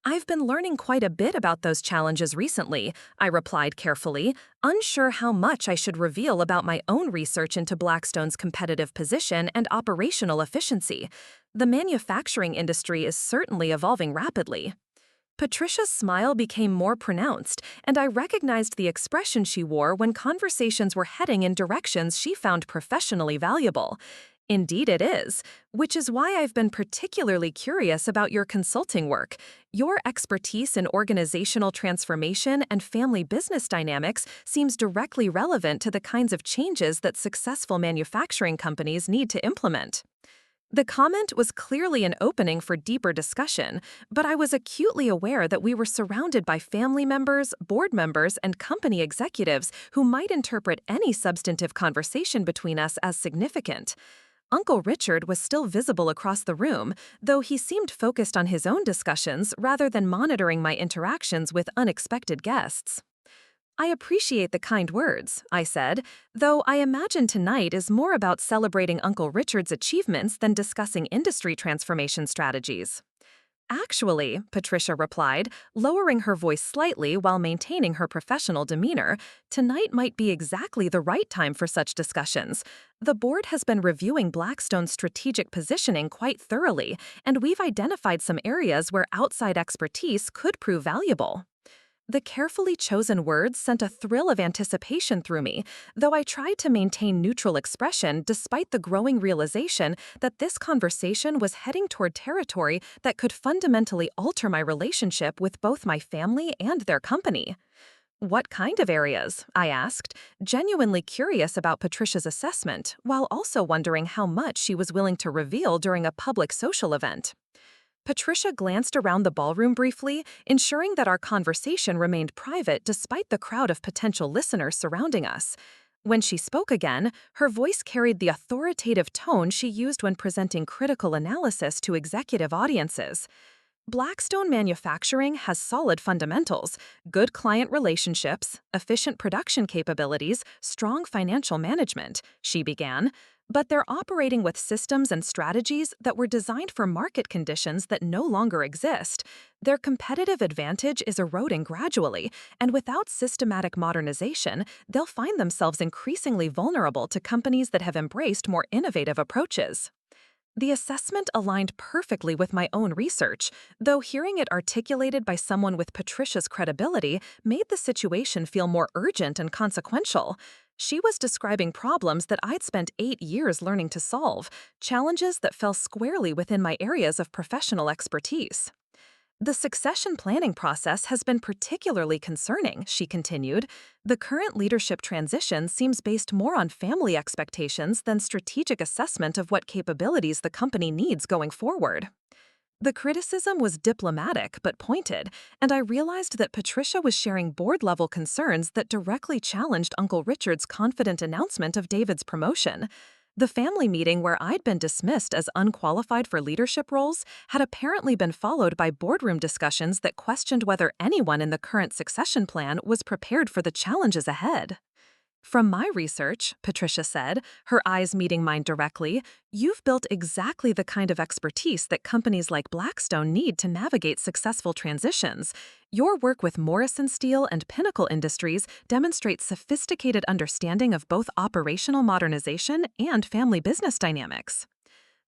"I've been learning quite a bit about those challenges recently," I replied carefully, unsure how much I should reveal about my own research into Blackstone's competitive position and operational efficiency. The manufacturing industry is certainly evolving rapidly. Patricia's smile became more pronounced, and I recognized the expression she wore when conversations were heading in directions she found professionally valuable. "Indeed it is, which is why I've been particularly curious about your consulting work. Your expertise in organizational transformation and family business dynamics seems directly relevant to the kinds of changes that successful manufacturing companies need to implement." The comment was clearly an opening for deeper discussion, but I was acutely aware that we were surrounded by family members, board members, and company executives who might interpret any substantive conversation between us as significant. Uncle Richard was still visible across the room, though he seemed focused on his own discussions rather than monitoring my interactions with unexpected guests. "I appreciate the kind words," I said, "though I imagine tonight is more about celebrating Uncle Richard's achievements than discussing industry transformation strategies." "Actually," Patricia replied, lowering her voice slightly while maintaining her professional demeanor, "tonight might be exactly the right time for such discussions. The board has been reviewing Blackstone's strategic positioning quite thoroughly, and we've identified some areas where outside expertise could prove valuable." The carefully chosen words sent a thrill of anticipation through me, though I tried to maintain neutral expression despite the growing realization that this conversation was heading toward territory that could fundamentally alter my relationship with both my family and their company. "What kind of areas?" I asked, genuinely curious about Patricia's assessment, while also wondering how much she was willing to reveal during a public social event. Patricia glanced around the ballroom briefly, ensuring that our conversation remained private despite the crowd of potential listeners surrounding us. When she spoke again, her voice carried the authoritative tone she used when presenting critical analysis to executive audiences. "Blackstone Manufacturing has solid fundamentals, good client relationships, efficient production capabilities, strong financial management," she began. "But they're operating with systems and strategies that were designed for market conditions that no longer exist. Their competitive advantage is eroding gradually, and without systematic modernization, they'll find themselves increasingly vulnerable to companies that have embraced more innovative approaches." The assessment aligned perfectly with my own research, though hearing it articulated by someone with Patricia's credibility made the situation feel more urgent and consequential. She was describing problems that I'd spent 8 years learning to solve, challenges that fell squarely within my areas of professional expertise. The succession planning process has been particularly concerning, she continued. The current leadership transition seems based more on family expectations than strategic assessment of what capabilities the company needs going forward. The criticism was diplomatic but pointed, and I realized that Patricia was sharing board-level concerns that directly challenged Uncle Richard's confident announcement of David's promotion. The family meeting where I'd been dismissed as unqualified for leadership roles had apparently been followed by boardroom discussions that questioned whether anyone in the current succession plan was prepared for the challenges ahead. From my research, Patricia said, her eyes meeting mine directly, you've built exactly the kind of expertise that companies like Blackstone need to navigate successful transitions. Your work with Morrison Steel and Pinnacle Industries demonstrates sophisticated understanding of both operational modernization and family business dynamics.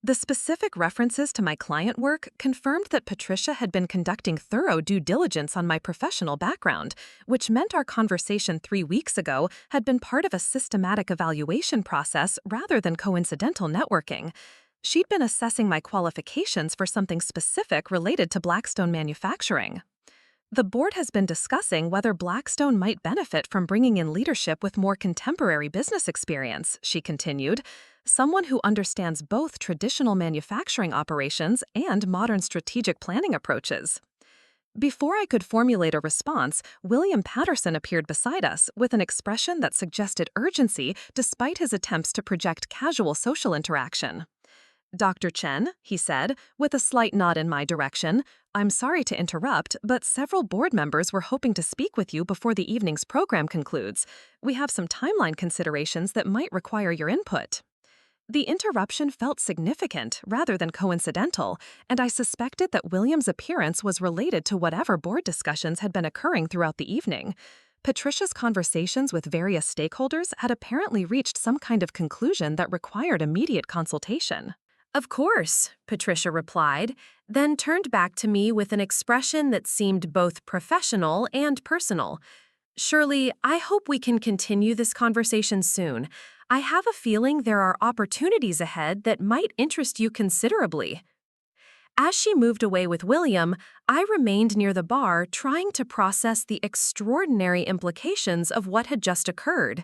The specific references to my client work confirmed that Patricia had been conducting thorough due diligence on my professional background, which meant our conversation 3 weeks ago had been part of a systematic evaluation process rather than coincidental networking. She'd been assessing my qualifications for something specific related to Blackstone manufacturing. The board has been discussing whether Blackstone might benefit from bringing in leadership with more contemporary business experience, she continued, someone who understands both traditional manufacturing operations and modern strategic planning approaches. Before I could formulate a response, William Patterson appeared beside us with an expression that suggested urgency despite his attempts to project casual social interaction. Dr. Chen, he said, with a slight nod in my direction, I'm sorry to interrupt, but several board members were hoping to speak with you before the evening's program concludes. We have some timeline considerations that might require your input. The interruption felt significant rather than coincidental, and I suspected that William's appearance was related to whatever board discussions had been occurring throughout the evening. Patricia's conversations with various stakeholders had apparently reached some kind of conclusion that required immediate consultation. Of course, Patricia replied, then turned back to me with an expression that seemed both professional and personal. Shirley, I hope we can continue this conversation soon. I have a feeling there are opportunities ahead that might interest you considerably. As she moved away with William, I remained near the bar trying to process the extraordinary implications of what had just occurred.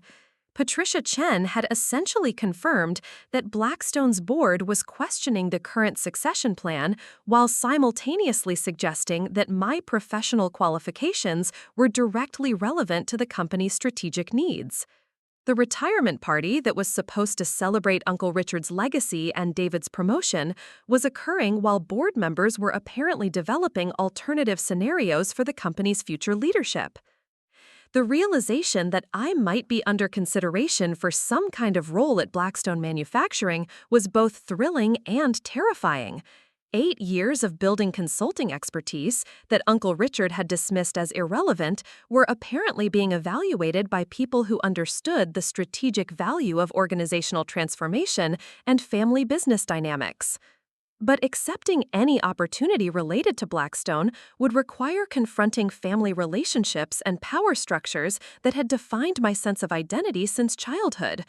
Patricia Chen had essentially confirmed that Blackstone's board was questioning the current succession plan while simultaneously suggesting that my professional qualifications were directly relevant to the company's strategic needs. The retirement party that was supposed to celebrate Uncle Richard's legacy and David's promotion was occurring while board members were apparently developing alternative scenarios for the company's future leadership. The realization that I might be under consideration for some kind of role at Blackstone Manufacturing was both thrilling and terrifying. 8 years of building consulting expertise that Uncle Richard had dismissed as irrelevant were apparently being evaluated by people who understood the strategic value of organizational transformation and family business dynamics. But accepting any opportunity related to Blackstone would require confronting family relationships and power structures that had defined my sense of identity since childhood.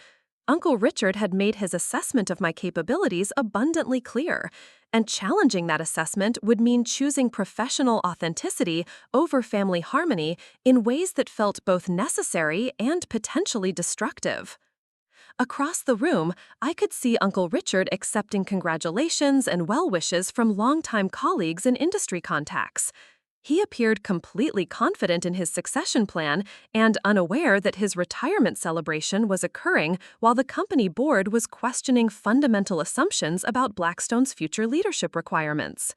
Uncle Richard had made his assessment of my capabilities abundantly clear, and challenging that assessment would mean choosing professional authenticity over family harmony in ways that felt both necessary and potentially destructive. Across the room, I could see Uncle Richard accepting congratulations and well wishes from longtime colleagues and industry contacts. He appeared completely confident in his succession plan and unaware that his retirement celebration was occurring while the company board was questioning fundamental assumptions about Blackstone's future leadership requirements.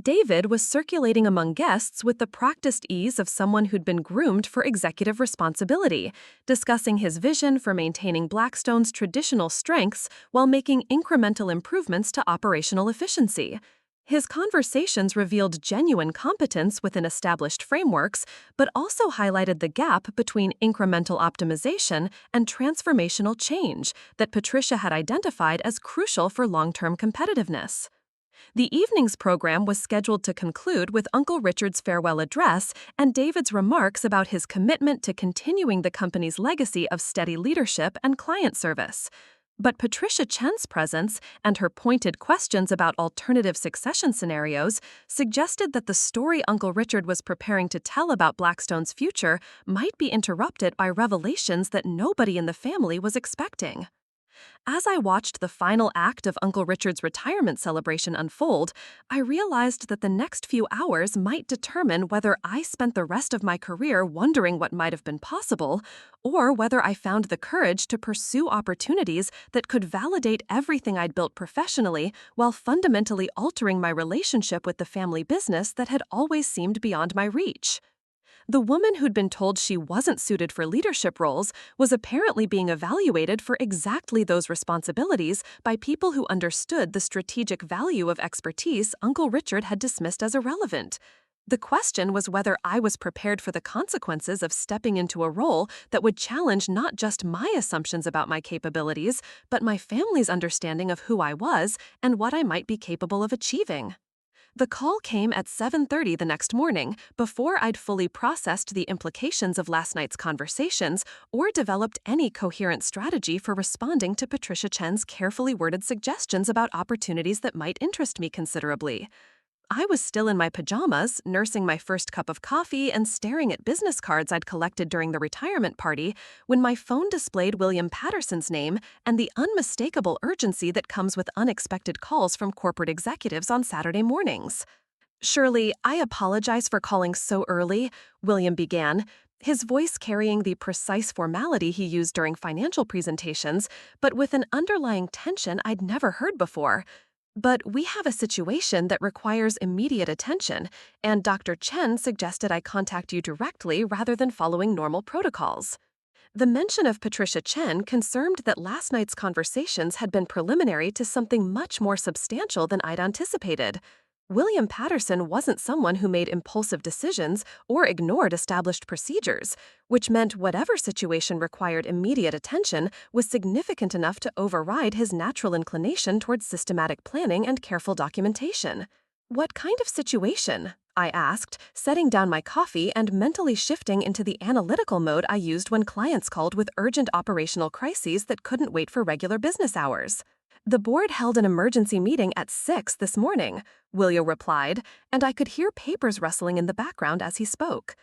David was circulating among guests with the practiced ease of someone who'd been groomed for executive responsibility, discussing his vision for maintaining Blackstone's traditional strengths while making incremental improvements to operational efficiency. His conversations revealed genuine competence within established frameworks, but also highlighted the gap between incremental optimization and transformational change that Patricia had identified as crucial for long-term competitiveness. The evening's program was scheduled to conclude with Uncle Richard's farewell address and David's remarks about his commitment to continuing the company's legacy of steady leadership and client service. But Patricia Chen's presence and her pointed questions about alternative succession scenarios suggested that the story Uncle Richard was preparing to tell about Blackstone's future might be interrupted by revelations that nobody in the family was expecting. As I watched the final act of Uncle Richard's retirement celebration unfold, I realized that the next few hours might determine whether I spent the rest of my career wondering what might have been possible, or whether I found the courage to pursue opportunities that could validate everything I'd built professionally while fundamentally altering my relationship with the family business that had always seemed beyond my reach. The woman who'd been told she wasn't suited for leadership roles was apparently being evaluated for exactly those responsibilities by people who understood the strategic value of expertise Uncle Richard had dismissed as irrelevant. The question was whether I was prepared for the consequences of stepping into a role that would challenge not just my assumptions about my capabilities, but my family's understanding of who I was and what I might be capable of achieving. The call came at 7:30 the next morning, before I'd fully processed the implications of last night's conversations or developed any coherent strategy for responding to Patricia Chen's carefully worded suggestions about opportunities that might interest me considerably. I was still in my pajamas, nursing my first cup of coffee and staring at business cards I'd collected during the retirement party, when my phone displayed William Patterson's name and the unmistakable urgency that comes with unexpected calls from corporate executives on Saturday mornings. "Shirley, I apologize for calling so early," William began, his voice carrying the precise formality he used during financial presentations, but with an underlying tension I'd never heard before. "But we have a situation that requires immediate attention, and Dr. Chen suggested I contact you directly rather than following normal protocols." The mention of Patricia Chen confirmed that last night's conversations had been preliminary to something much more substantial than I'd anticipated. William Patterson wasn't someone who made impulsive decisions or ignored established procedures, which meant whatever situation required immediate attention was significant enough to override his natural inclination towards systematic planning and careful documentation. "What kind of situation?" I asked, setting down my coffee and mentally shifting into the analytical mode I used when clients called with urgent operational crises that couldn't wait for regular business hours. "The board held an emergency meeting at 6 this morning," William replied, and I could hear papers rustling in the background as he spoke.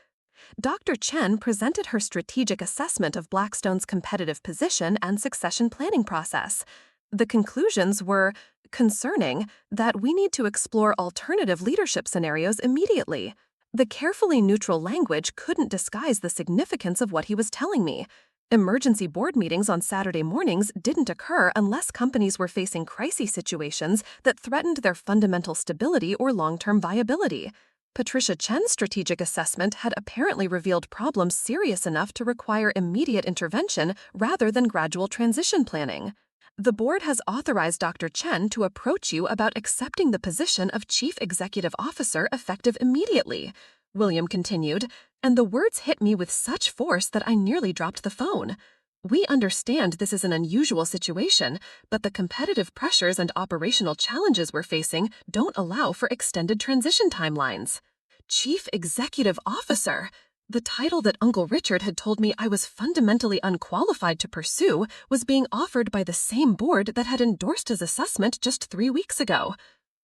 Dr. Chen presented her strategic assessment of Blackstone's competitive position and succession planning process. The conclusions were concerning that we need to explore alternative leadership scenarios immediately. The carefully neutral language couldn't disguise the significance of what he was telling me. Emergency board meetings on Saturday mornings didn't occur unless companies were facing crisis situations that threatened their fundamental stability or long-term viability. Patricia Chen's strategic assessment had apparently revealed problems serious enough to require immediate intervention rather than gradual transition planning. "The board has authorized Dr. Chen to approach you about accepting the position of Chief Executive Officer effective immediately," William continued, and the words hit me with such force that I nearly dropped the phone. "We understand this is an unusual situation, but the competitive pressures and operational challenges we're facing don't allow for extended transition timelines." Chief Executive Officer! The title that Uncle Richard had told me I was fundamentally unqualified to pursue was being offered by the same board that had endorsed his assessment just 3 weeks ago.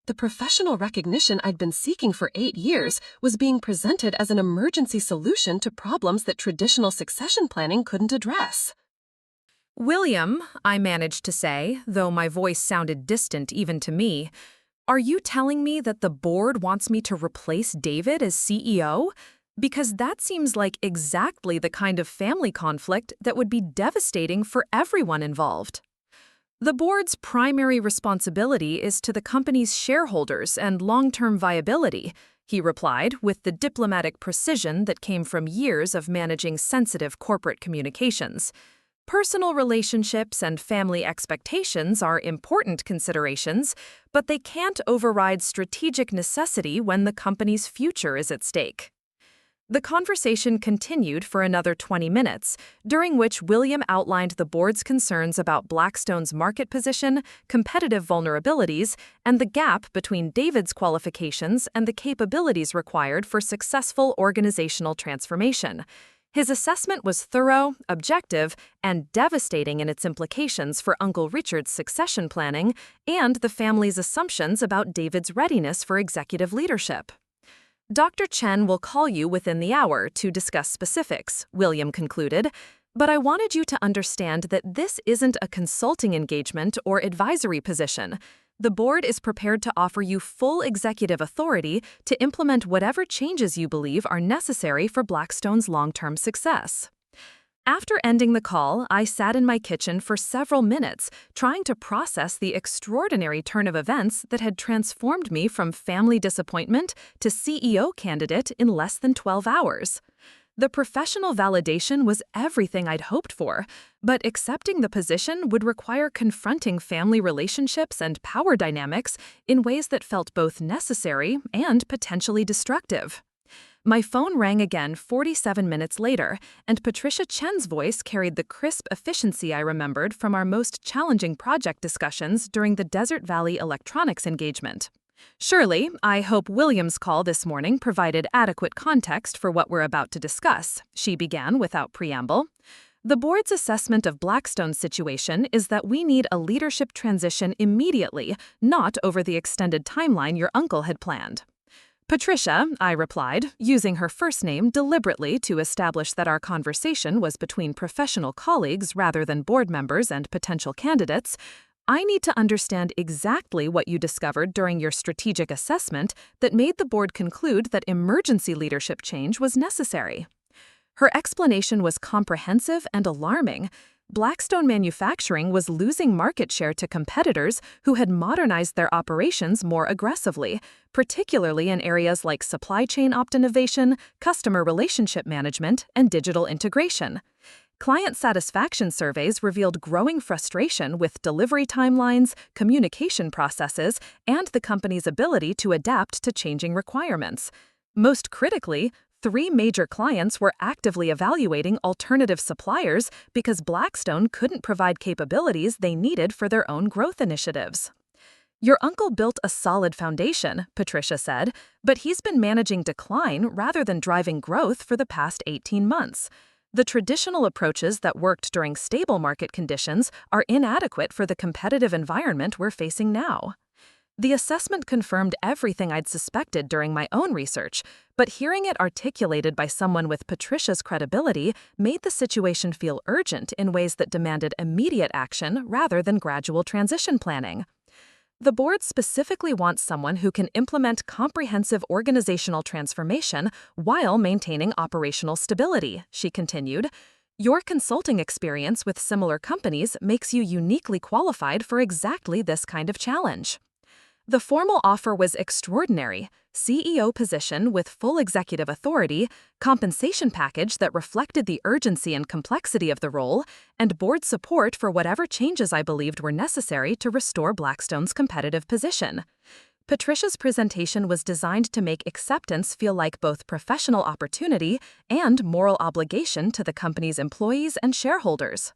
The professional recognition I'd been seeking for 8 years was being presented as an emergency solution to problems that traditional succession planning couldn't address. "William," I managed to say, though my voice sounded distant even to me, "are you telling me that the board wants me to replace David as CEO? Because that seems like exactly the kind of family conflict that would be devastating for everyone involved." "The board's primary responsibility is to the company's shareholders and long-term viability," he replied with the diplomatic precision that came from years of managing sensitive corporate communications. Personal relationships and family expectations are important considerations, but they can't override strategic necessity when the company's future is at stake. The conversation continued for another 20 minutes, during which William outlined the board's concerns about Blackstone's market position, competitive vulnerabilities, and the gap between David's qualifications and the capabilities required for successful organizational transformation. His assessment was thorough, objective, and devastating in its implications for Uncle Richard's succession planning and the family's assumptions about David's readiness for executive leadership. Dr. Chen will call you within the hour to discuss specifics, William concluded, but I wanted you to understand that this isn't a consulting engagement or advisory position. The board is prepared to offer you full executive authority to implement whatever changes you believe are necessary for Blackstone's long-term success. After ending the call, I sat in my kitchen for several minutes, trying to process the extraordinary turn of events that had transformed me from family disappointment to CEO candidate in less than 12 hours. The professional validation was everything I'd hoped for, but accepting the position would require confronting family relationships and power dynamics in ways that felt both necessary and potentially destructive. My phone rang again 47 minutes later, and Patricia Chen's voice carried the crisp efficiency I remembered from our most challenging project discussions during the Desert Valley Electronics engagement. Surely, I hope William's call this morning provided adequate context for what we're about to discuss, she began without preamble. The board's assessment of Blackstone's situation is that we need a leadership transition immediately, not over the extended timeline your uncle had planned. Patricia, I replied, using her first name deliberately to establish that our conversation was between professional colleagues rather than board members and potential candidates, I need to understand exactly what you discovered during your strategic assessment that made the board conclude that emergency leadership change was necessary. Her explanation was comprehensive and alarming. Blackstone Manufacturing was losing market share to competitors who had modernized their operations more aggressively, particularly in areas like supply chain optimization, customer relationship management, and digital integration. Client satisfaction surveys revealed growing frustration with delivery timelines, communication processes, and the company's ability to adapt to changing requirements. Most critically, 3 major clients were actively evaluating alternative suppliers because Blackstone couldn't provide capabilities they needed for their own growth initiatives. Your uncle built a solid foundation, Patricia said, but he's been managing decline rather than driving growth for the past 18 months. The traditional approaches that worked during stable market conditions are inadequate for the competitive environment we're facing now. The assessment confirmed everything I'd suspected during my own research, but hearing it articulated by someone with Patricia's credibility made the situation feel urgent in ways that demanded immediate action rather than gradual transition planning. The board specifically wants someone who can implement comprehensive organizational transformation while maintaining operational stability, she continued. Your consulting experience with similar companies makes you uniquely qualified for exactly this kind of challenge. The formal offer was extraordinary: CEO position with full executive authority, compensation package that reflected the urgency and complexity of the role, and board support for whatever changes I believed were necessary to restore Blackstone's competitive position. Patricia's presentation was designed to make acceptance feel like both professional opportunity and moral obligation to the company's employees and shareholders.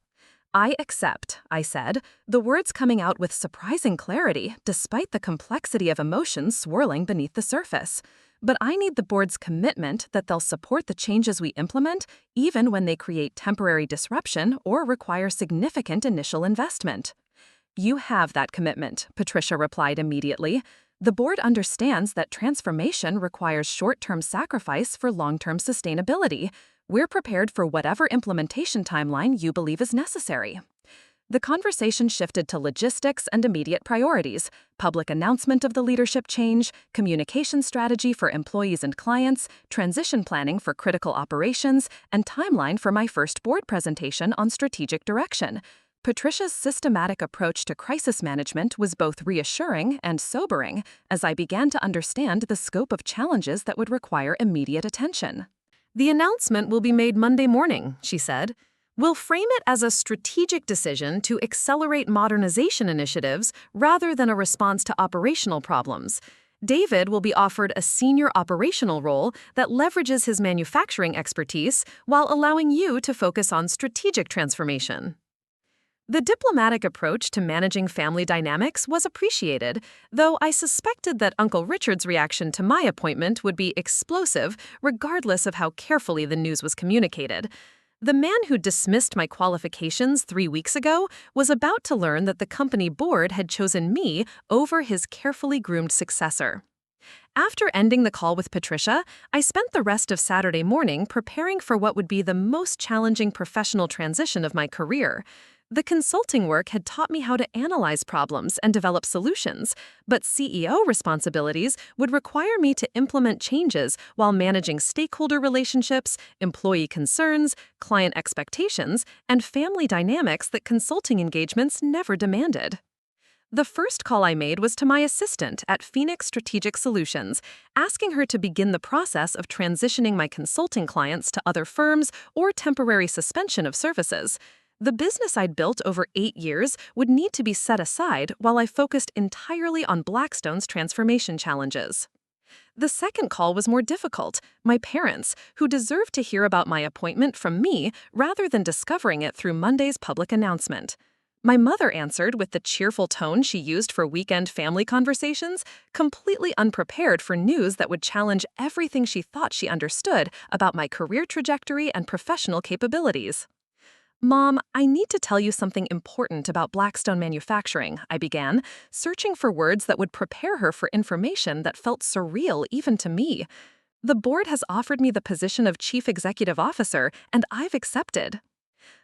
I accept, I said, the words coming out with surprising clarity despite the complexity of emotions swirling beneath the surface. But I need the board's commitment that they'll support the changes we implement even when they create temporary disruption or require significant initial investment. You have that commitment, Patricia replied immediately. The board understands that transformation requires short-term sacrifice for long-term sustainability. We're prepared for whatever implementation timeline you believe is necessary. The conversation shifted to logistics and immediate priorities: public announcement of the leadership change, communication strategy for employees and clients, transition planning for critical operations, and timeline for my first board presentation on strategic direction. Patricia's systematic approach to crisis management was both reassuring and sobering as I began to understand the scope of challenges that would require immediate attention. The announcement will be made Monday morning, she said. We'll frame it as a strategic decision to accelerate modernization initiatives rather than a response to operational problems. David will be offered a senior operational role that leverages his manufacturing expertise while allowing you to focus on strategic transformation. The diplomatic approach to managing family dynamics was appreciated, though I suspected that Uncle Richard's reaction to my appointment would be explosive, regardless of how carefully the news was communicated. The man who dismissed my qualifications 3 weeks ago was about to learn that the company board had chosen me over his carefully groomed successor. After ending the call with Patricia, I spent the rest of Saturday morning preparing for what would be the most challenging professional transition of my career. The consulting work had taught me how to analyze problems and develop solutions, but CEO responsibilities would require me to implement changes while managing stakeholder relationships, employee concerns, client expectations, and family dynamics that consulting engagements never demanded. The first call I made was to my assistant at Phoenix Strategic Solutions, asking her to begin the process of transitioning my consulting clients to other firms or temporary suspension of services. The business I'd built over 8 years would need to be set aside while I focused entirely on Blackstone's transformation challenges. The second call was more difficult. My parents, who deserved to hear about my appointment from me rather than discovering it through Monday's public announcement. My mother answered with the cheerful tone she used for weekend family conversations, completely unprepared for news that would challenge everything she thought she understood about my career trajectory and professional capabilities. "Mom, I need to tell you something important about Blackstone Manufacturing," I began, searching for words that would prepare her for information that felt surreal even to me. "The board has offered me the position of Chief Executive Officer, and I've accepted."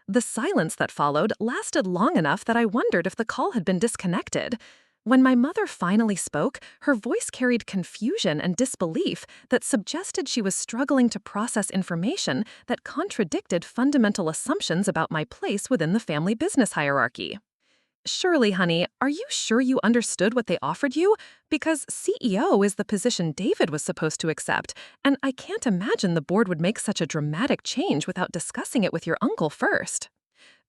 The silence that followed lasted long enough that I wondered if the call had been disconnected. When my mother finally spoke, her voice carried confusion and disbelief that suggested she was struggling to process information that contradicted fundamental assumptions about my place within the family business hierarchy. "Surely, honey, are you sure you understood what they offered you? Because CEO is the position David was supposed to accept, and I can't imagine the board would make such a dramatic change without discussing it with your uncle first."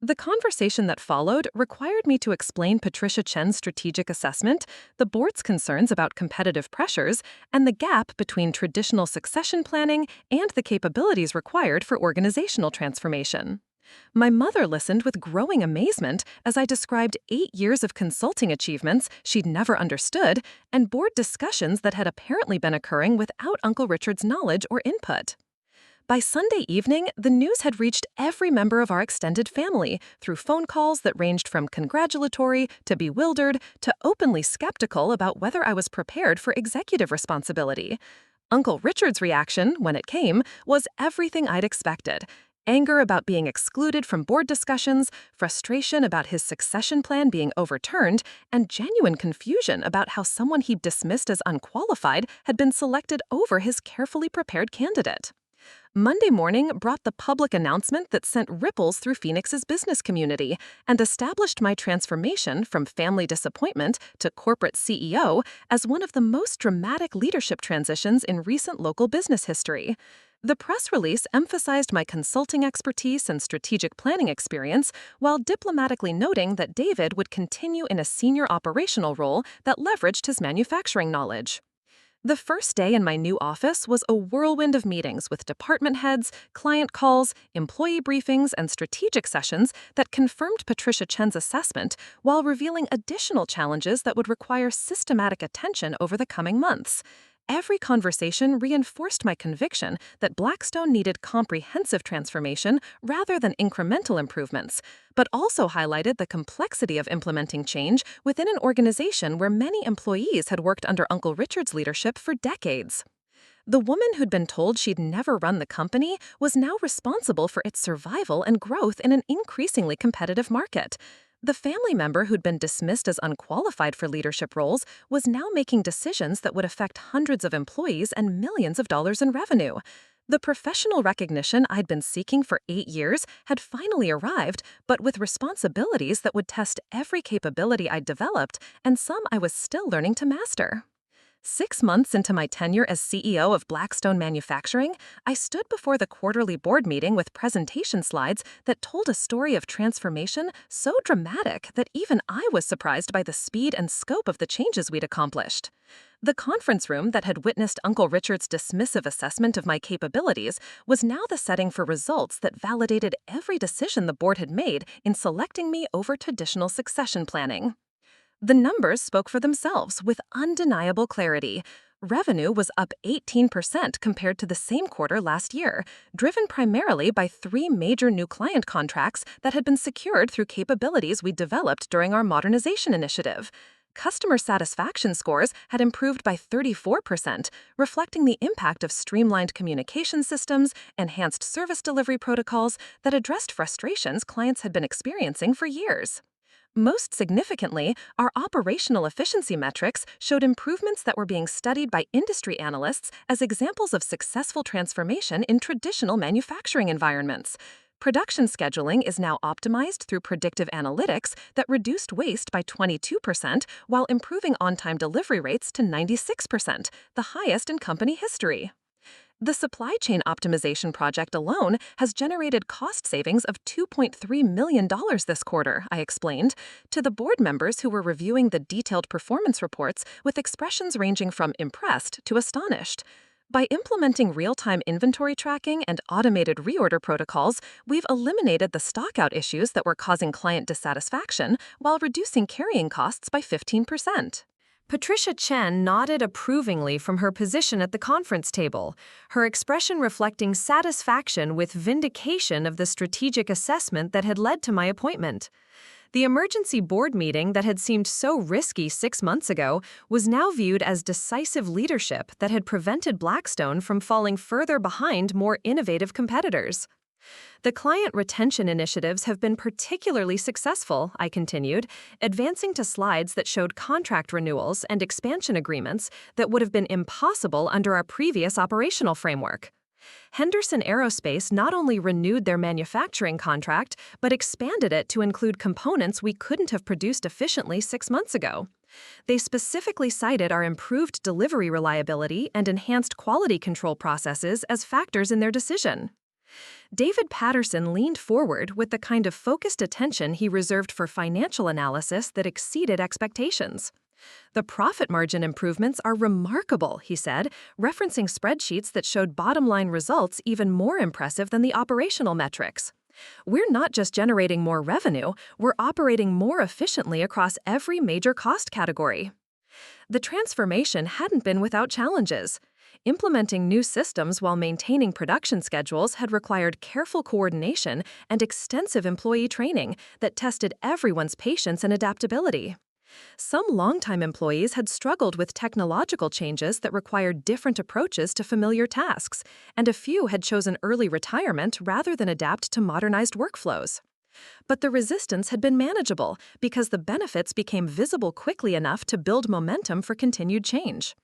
The conversation that followed required me to explain Patricia Chen's strategic assessment, the board's concerns about competitive pressures, and the gap between traditional succession planning and the capabilities required for organizational transformation. My mother listened with growing amazement as I described 8 years of consulting achievements she'd never understood and board discussions that had apparently been occurring without Uncle Richard's knowledge or input. By Sunday evening, the news had reached every member of our extended family through phone calls that ranged from congratulatory to bewildered to openly skeptical about whether I was prepared for executive responsibility. Uncle Richard's reaction, when it came, was everything I'd expected. Anger about being excluded from board discussions, frustration about his succession plan being overturned, and genuine confusion about how someone he'd dismissed as unqualified had been selected over his carefully prepared candidate. Monday morning brought the public announcement that sent ripples through Phoenix's business community and established my transformation from family disappointment to corporate CEO as one of the most dramatic leadership transitions in recent local business history. The press release emphasized my consulting expertise and strategic planning experience while diplomatically noting that David would continue in a senior operational role that leveraged his manufacturing knowledge. The first day in my new office was a whirlwind of meetings with department heads, client calls, employee briefings, and strategic sessions that confirmed Patricia Chen's assessment while revealing additional challenges that would require systematic attention over the coming months. Every conversation reinforced my conviction that Blackstone needed comprehensive transformation rather than incremental improvements, but also highlighted the complexity of implementing change within an organization where many employees had worked under Uncle Richard's leadership for decades. The woman who'd been told she'd never run the company was now responsible for its survival and growth in an increasingly competitive market. The family member who'd been dismissed as unqualified for leadership roles was now making decisions that would affect hundreds of employees and millions of dollars in revenue. The professional recognition I'd been seeking for 8 years had finally arrived, but with responsibilities that would test every capability I'd developed and some I was still learning to master. 6 months into my tenure as CEO of Blackstone Manufacturing, I stood before the quarterly board meeting with presentation slides that told a story of transformation so dramatic that even I was surprised by the speed and scope of the changes we'd accomplished. The conference room that had witnessed Uncle Richard's dismissive assessment of my capabilities was now the setting for results that validated every decision the board had made in selecting me over traditional succession planning. The numbers spoke for themselves with undeniable clarity. Revenue was up 18% compared to the same quarter last year, driven primarily by 3 major new client contracts that had been secured through capabilities we developed during our modernization initiative. Customer satisfaction scores had improved by 34%, reflecting the impact of streamlined communication systems, enhanced service delivery protocols that addressed frustrations clients had been experiencing for years. Most significantly, our operational efficiency metrics showed improvements that were being studied by industry analysts as examples of successful transformation in traditional manufacturing environments. Production scheduling is now optimized through predictive analytics that reduced waste by 22% while improving on-time delivery rates to 96%, the highest in company history. The supply chain optimization project alone has generated cost savings of $2.3 million this quarter, I explained, to the board members who were reviewing the detailed performance reports with expressions ranging from impressed to astonished. By implementing real-time inventory tracking and automated reorder protocols, we've eliminated the stockout issues that were causing client dissatisfaction while reducing carrying costs by 15%. Patricia Chen nodded approvingly from her position at the conference table, her expression reflecting satisfaction with vindication of the strategic assessment that had led to my appointment. The emergency board meeting that had seemed so risky 6 months ago was now viewed as decisive leadership that had prevented Blackstone from falling further behind more innovative competitors. The client retention initiatives have been particularly successful, I continued, advancing to slides that showed contract renewals and expansion agreements that would have been impossible under our previous operational framework. Henderson Aerospace not only renewed their manufacturing contract, but expanded it to include components we couldn't have produced efficiently 6 months ago. They specifically cited our improved delivery reliability and enhanced quality control processes as factors in their decision. David Patterson leaned forward with the kind of focused attention he reserved for financial analysis that exceeded expectations. The profit margin improvements are remarkable, he said, referencing spreadsheets that showed bottom-line results even more impressive than the operational metrics. We're not just generating more revenue, we're operating more efficiently across every major cost category. The transformation hadn't been without challenges. Implementing new systems while maintaining production schedules had required careful coordination and extensive employee training that tested everyone's patience and adaptability. Some longtime employees had struggled with technological changes that required different approaches to familiar tasks, and a few had chosen early retirement rather than adapt to modernized workflows. But the resistance had been manageable because the benefits became visible quickly enough to build momentum for continued change.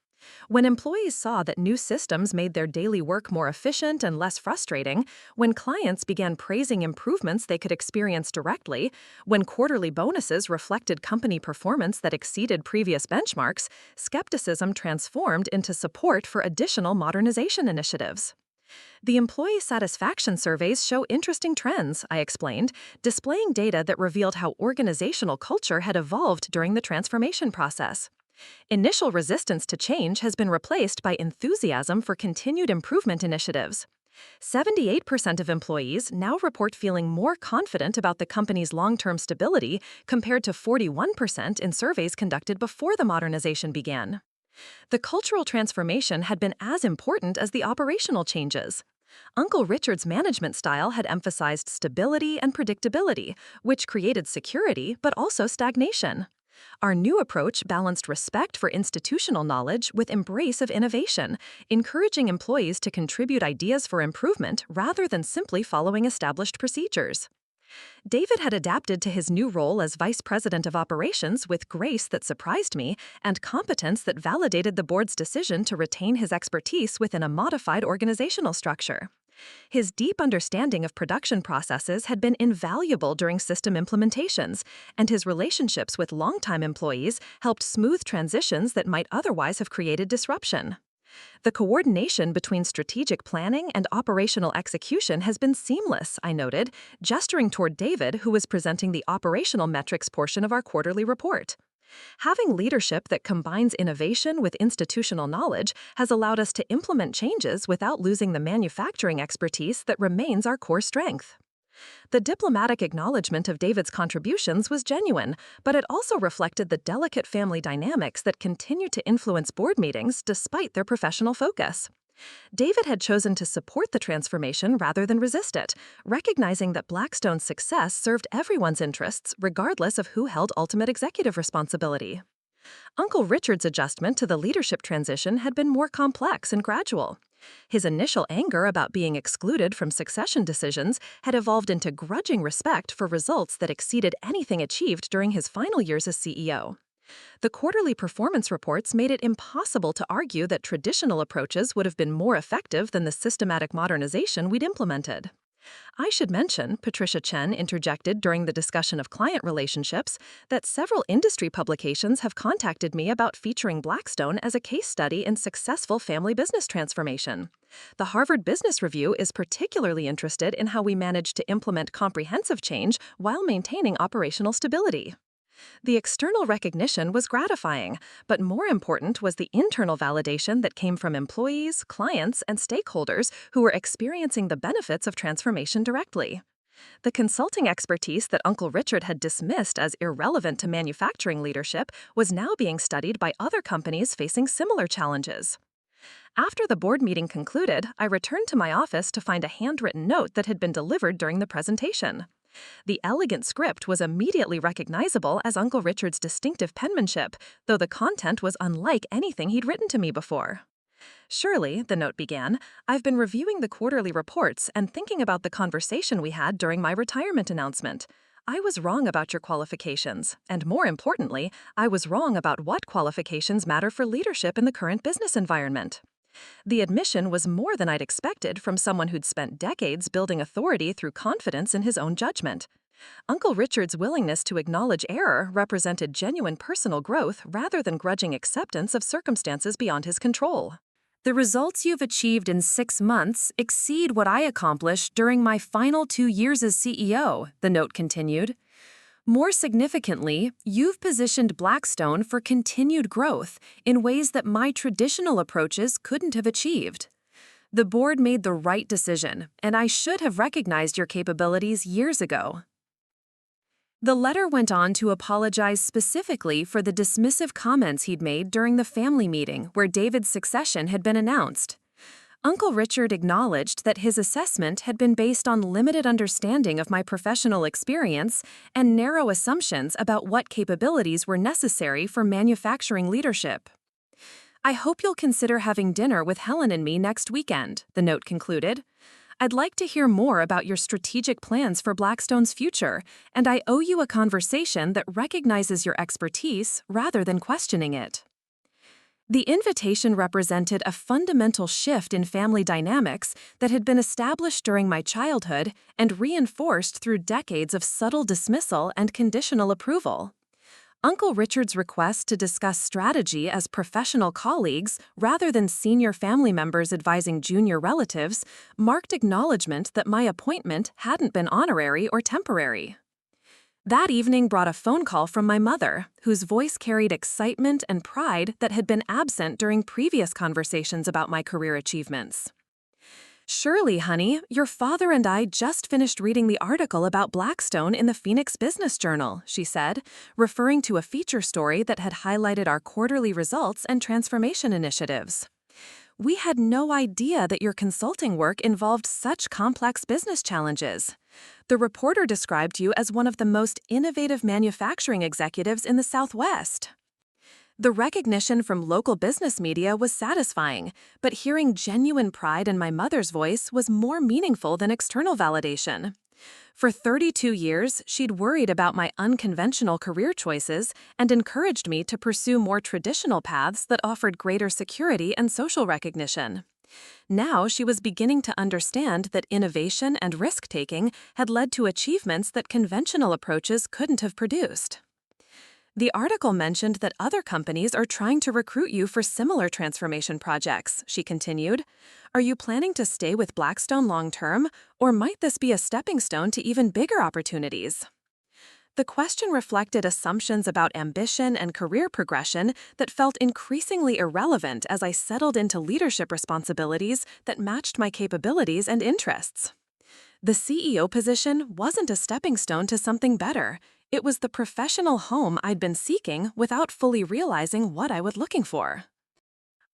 When employees saw that new systems made their daily work more efficient and less frustrating, when clients began praising improvements they could experience directly, when quarterly bonuses reflected company performance that exceeded previous benchmarks, skepticism transformed into support for additional modernization initiatives. The employee satisfaction surveys show interesting trends, I explained, displaying data that revealed how organizational culture had evolved during the transformation process. Initial resistance to change has been replaced by enthusiasm for continued improvement initiatives. 78% of employees now report feeling more confident about the company's long-term stability compared to 41% in surveys conducted before the modernization began. The cultural transformation had been as important as the operational changes. Uncle Richard's management style had emphasized stability and predictability, which created security but also stagnation. Our new approach balanced respect for institutional knowledge with embrace of innovation, encouraging employees to contribute ideas for improvement rather than simply following established procedures. David had adapted to his new role as Vice President of Operations with grace that surprised me and competence that validated the board's decision to retain his expertise within a modified organizational structure. His deep understanding of production processes had been invaluable during system implementations, and his relationships with longtime employees helped smooth transitions that might otherwise have created disruption. The coordination between strategic planning and operational execution has been seamless, I noted, gesturing toward David, who was presenting the operational metrics portion of our quarterly report. Having leadership that combines innovation with institutional knowledge has allowed us to implement changes without losing the manufacturing expertise that remains our core strength. The diplomatic acknowledgement of David's contributions was genuine, but it also reflected the delicate family dynamics that continue to influence board meetings despite their professional focus. David had chosen to support the transformation rather than resist it, recognizing that Blackstone's success served everyone's interests regardless of who held ultimate executive responsibility. Uncle Richard's adjustment to the leadership transition had been more complex and gradual. His initial anger about being excluded from succession decisions had evolved into grudging respect for results that exceeded anything achieved during his final years as CEO. The quarterly performance reports made it impossible to argue that traditional approaches would have been more effective than the systematic modernization we'd implemented. I should mention, Patricia Chen interjected during the discussion of client relationships, that several industry publications have contacted me about featuring Blackstone as a case study in successful family business transformation. The Harvard Business Review is particularly interested in how we managed to implement comprehensive change while maintaining operational stability. The external recognition was gratifying, but more important was the internal validation that came from employees, clients, and stakeholders who were experiencing the benefits of transformation directly. The consulting expertise that Uncle Richard had dismissed as irrelevant to manufacturing leadership was now being studied by other companies facing similar challenges. After the board meeting concluded, I returned to my office to find a handwritten note that had been delivered during the presentation. The elegant script was immediately recognizable as Uncle Richard's distinctive penmanship, though the content was unlike anything he'd written to me before. "Surely," the note began, "I've been reviewing the quarterly reports and thinking about the conversation we had during my retirement announcement. I was wrong about your qualifications, and more importantly, I was wrong about what qualifications matter for leadership in the current business environment." The admission was more than I'd expected from someone who'd spent decades building authority through confidence in his own judgment. Uncle Richard's willingness to acknowledge error represented genuine personal growth rather than grudging acceptance of circumstances beyond his control. "The results you've achieved in 6 months exceed what I accomplished during my final 2 years as CEO," the note continued. "More significantly, you've positioned Blackstone for continued growth in ways that my traditional approaches couldn't have achieved. The board made the right decision, and I should have recognized your capabilities years ago." The letter went on to apologize specifically for the dismissive comments he'd made during the family meeting where David's succession had been announced. Uncle Richard acknowledged that his assessment had been based on limited understanding of my professional experience and narrow assumptions about what capabilities were necessary for manufacturing leadership. "I hope you'll consider having dinner with Helen and me next weekend," the note concluded. "I'd like to hear more about your strategic plans for Blackstone's future, and I owe you a conversation that recognizes your expertise rather than questioning it." The invitation represented a fundamental shift in family dynamics that had been established during my childhood and reinforced through decades of subtle dismissal and conditional approval. Uncle Richard's request to discuss strategy as professional colleagues rather than senior family members advising junior relatives marked acknowledgement that my appointment hadn't been honorary or temporary. That evening brought a phone call from my mother, whose voice carried excitement and pride that had been absent during previous conversations about my career achievements. "Surely, honey, your father and I just finished reading the article about Blackstone in the Phoenix Business Journal," she said, referring to a feature story that had highlighted our quarterly results and transformation initiatives. "We had no idea that your consulting work involved such complex business challenges. The reporter described you as one of the most innovative manufacturing executives in the Southwest." The recognition from local business media was satisfying, but hearing genuine pride in my mother's voice was more meaningful than external validation. For 32 years, she'd worried about my unconventional career choices and encouraged me to pursue more traditional paths that offered greater security and social recognition. Now she was beginning to understand that innovation and risk-taking had led to achievements that conventional approaches couldn't have produced. The article mentioned that other companies are trying to recruit you for similar transformation projects, she continued. Are you planning to stay with Blackstone long-term, or might this be a stepping stone to even bigger opportunities? The question reflected assumptions about ambition and career progression that felt increasingly irrelevant as I settled into leadership responsibilities that matched my capabilities and interests. The CEO position wasn't a stepping stone to something better. It was the professional home I'd been seeking without fully realizing what I was looking for.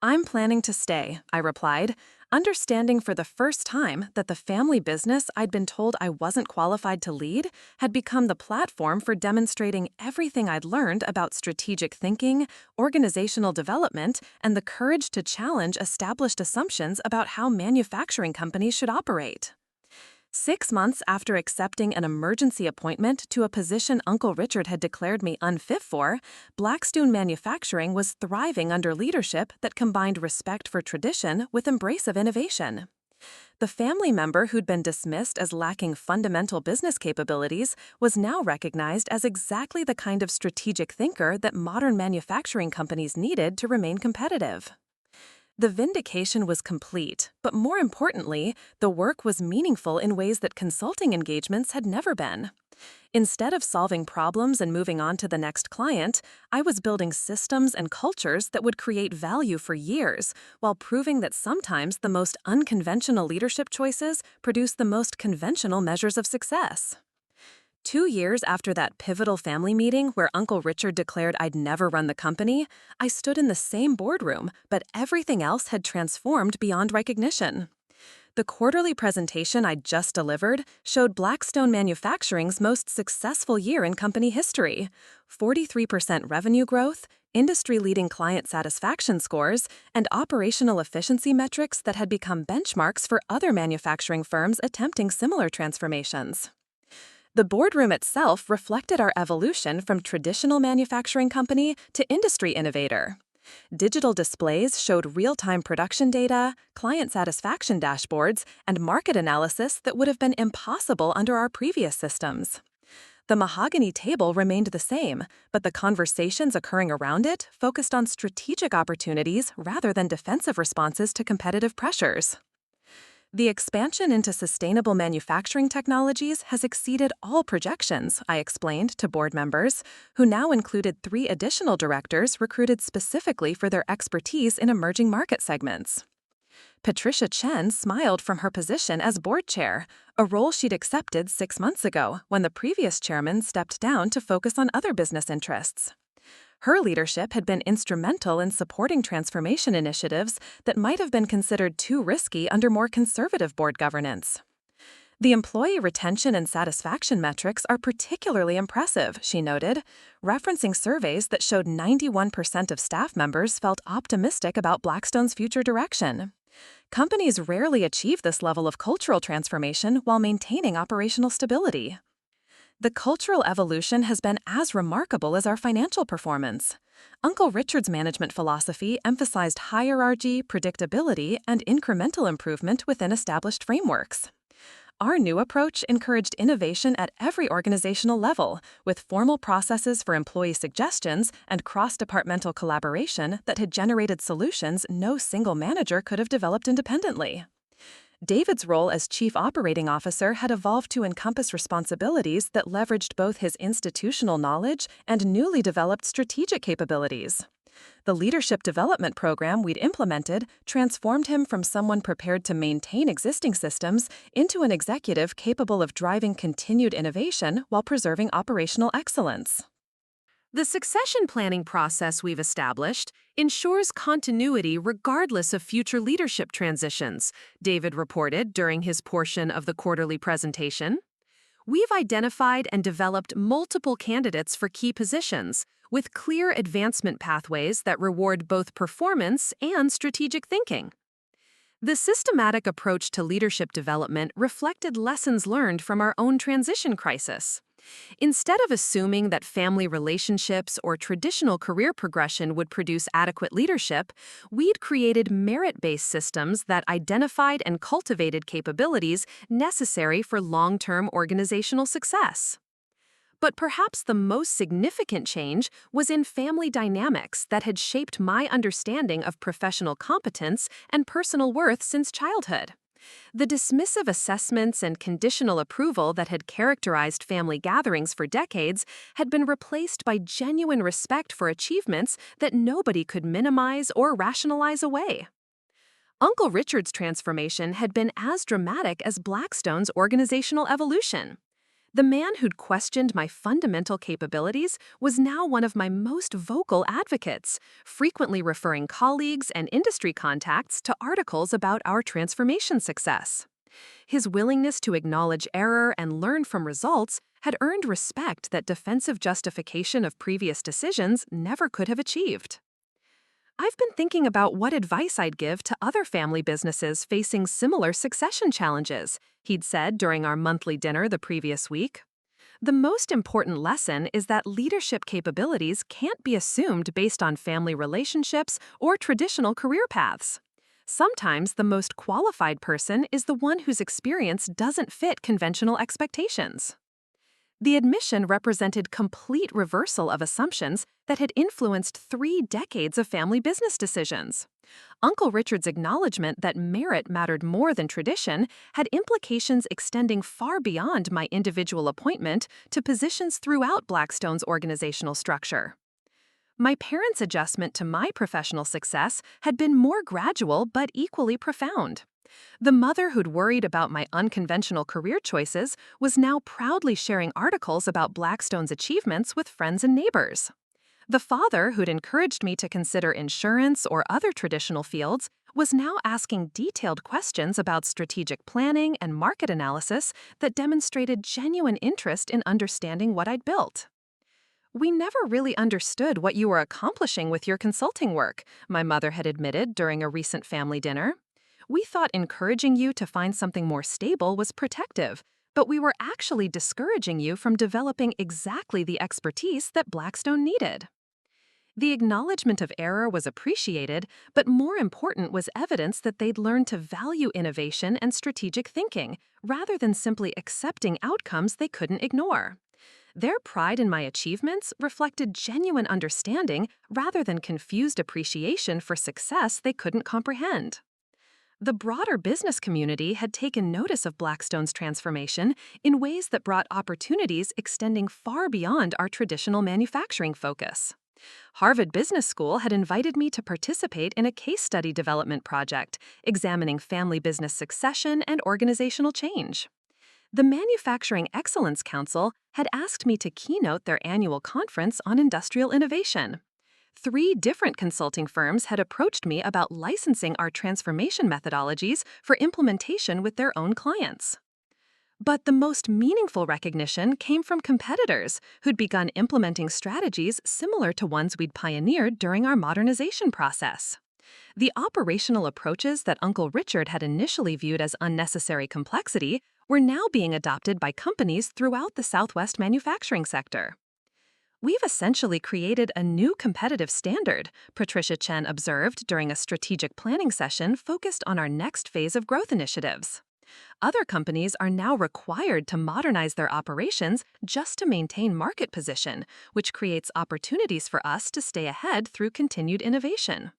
I'm planning to stay, I replied, understanding for the first time that the family business I'd been told I wasn't qualified to lead had become the platform for demonstrating everything I'd learned about strategic thinking, organizational development, and the courage to challenge established assumptions about how manufacturing companies should operate. 6 months after accepting an emergency appointment to a position Uncle Richard had declared me unfit for, Blackstone Manufacturing was thriving under leadership that combined respect for tradition with embrace of innovation. The family member who'd been dismissed as lacking fundamental business capabilities was now recognized as exactly the kind of strategic thinker that modern manufacturing companies needed to remain competitive. The vindication was complete, but more importantly, the work was meaningful in ways that consulting engagements had never been. Instead of solving problems and moving on to the next client, I was building systems and cultures that would create value for years, while proving that sometimes the most unconventional leadership choices produce the most conventional measures of success. 2 years after that pivotal family meeting where Uncle Richard declared I'd never run the company, I stood in the same boardroom, but everything else had transformed beyond recognition. The quarterly presentation I'd just delivered showed Blackstone Manufacturing's most successful year in company history: 43% revenue growth, industry-leading client satisfaction scores, and operational efficiency metrics that had become benchmarks for other manufacturing firms attempting similar transformations. The boardroom itself reflected our evolution from traditional manufacturing company to industry innovator. Digital displays showed real-time production data, client satisfaction dashboards, and market analysis that would have been impossible under our previous systems. The mahogany table remained the same, but the conversations occurring around it focused on strategic opportunities rather than defensive responses to competitive pressures. The expansion into sustainable manufacturing technologies has exceeded all projections, I explained to board members, who now included 3 additional directors recruited specifically for their expertise in emerging market segments. Patricia Chen smiled from her position as board chair, a role she'd accepted 6 months ago when the previous chairman stepped down to focus on other business interests. Her leadership had been instrumental in supporting transformation initiatives that might have been considered too risky under more conservative board governance. The employee retention and satisfaction metrics are particularly impressive, she noted, referencing surveys that showed 91% of staff members felt optimistic about Blackstone's future direction. Companies rarely achieve this level of cultural transformation while maintaining operational stability. The cultural evolution has been as remarkable as our financial performance. Uncle Richard's management philosophy emphasized hierarchy, predictability, and incremental improvement within established frameworks. Our new approach encouraged innovation at every organizational level, with formal processes for employee suggestions and cross-departmental collaboration that had generated solutions no single manager could have developed independently. David's role as Chief Operating Officer had evolved to encompass responsibilities that leveraged both his institutional knowledge and newly developed strategic capabilities. The leadership development program we'd implemented transformed him from someone prepared to maintain existing systems into an executive capable of driving continued innovation while preserving operational excellence. The succession planning process we've established ensures continuity regardless of future leadership transitions, David reported during his portion of the quarterly presentation. We've identified and developed multiple candidates for key positions, with clear advancement pathways that reward both performance and strategic thinking. The systematic approach to leadership development reflected lessons learned from our own transition crisis. Instead of assuming that family relationships or traditional career progression would produce adequate leadership, we'd created merit-based systems that identified and cultivated capabilities necessary for long-term organizational success. But perhaps the most significant change was in family dynamics that had shaped my understanding of professional competence and personal worth since childhood. The dismissive assessments and conditional approval that had characterized family gatherings for decades had been replaced by genuine respect for achievements that nobody could minimize or rationalize away. Uncle Richard's transformation had been as dramatic as Blackstone's organizational evolution. The man who'd questioned my fundamental capabilities was now one of my most vocal advocates, frequently referring colleagues and industry contacts to articles about our transformation success. His willingness to acknowledge error and learn from results had earned respect that defensive justification of previous decisions never could have achieved. I've been thinking about what advice I'd give to other family businesses facing similar succession challenges, he'd said during our monthly dinner the previous week. The most important lesson is that leadership capabilities can't be assumed based on family relationships or traditional career paths. Sometimes the most qualified person is the one whose experience doesn't fit conventional expectations. The admission represented complete reversal of assumptions that had influenced 3 decades of family business decisions. Uncle Richard's acknowledgement that merit mattered more than tradition had implications extending far beyond my individual appointment to positions throughout Blackstone's organizational structure. My parents' adjustment to my professional success had been more gradual but equally profound. The mother who'd worried about my unconventional career choices was now proudly sharing articles about Blackstone's achievements with friends and neighbors. The father who'd encouraged me to consider insurance or other traditional fields was now asking detailed questions about strategic planning and market analysis that demonstrated genuine interest in understanding what I'd built. "We never really understood what you were accomplishing with your consulting work," my mother had admitted during a recent family dinner. "We thought encouraging you to find something more stable was protective, but we were actually discouraging you from developing exactly the expertise that Blackstone needed." The acknowledgement of error was appreciated, but more important was evidence that they'd learned to value innovation and strategic thinking, rather than simply accepting outcomes they couldn't ignore. Their pride in my achievements reflected genuine understanding rather than confused appreciation for success they couldn't comprehend. The broader business community had taken notice of Blackstone's transformation in ways that brought opportunities extending far beyond our traditional manufacturing focus. Harvard Business School had invited me to participate in a case study development project examining family business succession and organizational change. The Manufacturing Excellence Council had asked me to keynote their annual conference on industrial innovation. 3 different consulting firms had approached me about licensing our transformation methodologies for implementation with their own clients. But the most meaningful recognition came from competitors who'd begun implementing strategies similar to ones we'd pioneered during our modernization process. The operational approaches that Uncle Richard had initially viewed as unnecessary complexity were now being adopted by companies throughout the Southwest manufacturing sector. "We've essentially created a new competitive standard," Patricia Chen observed during a strategic planning session focused on our next phase of growth initiatives. "Other companies are now required to modernize their operations just to maintain market position, which creates opportunities for us to stay ahead through continued innovation."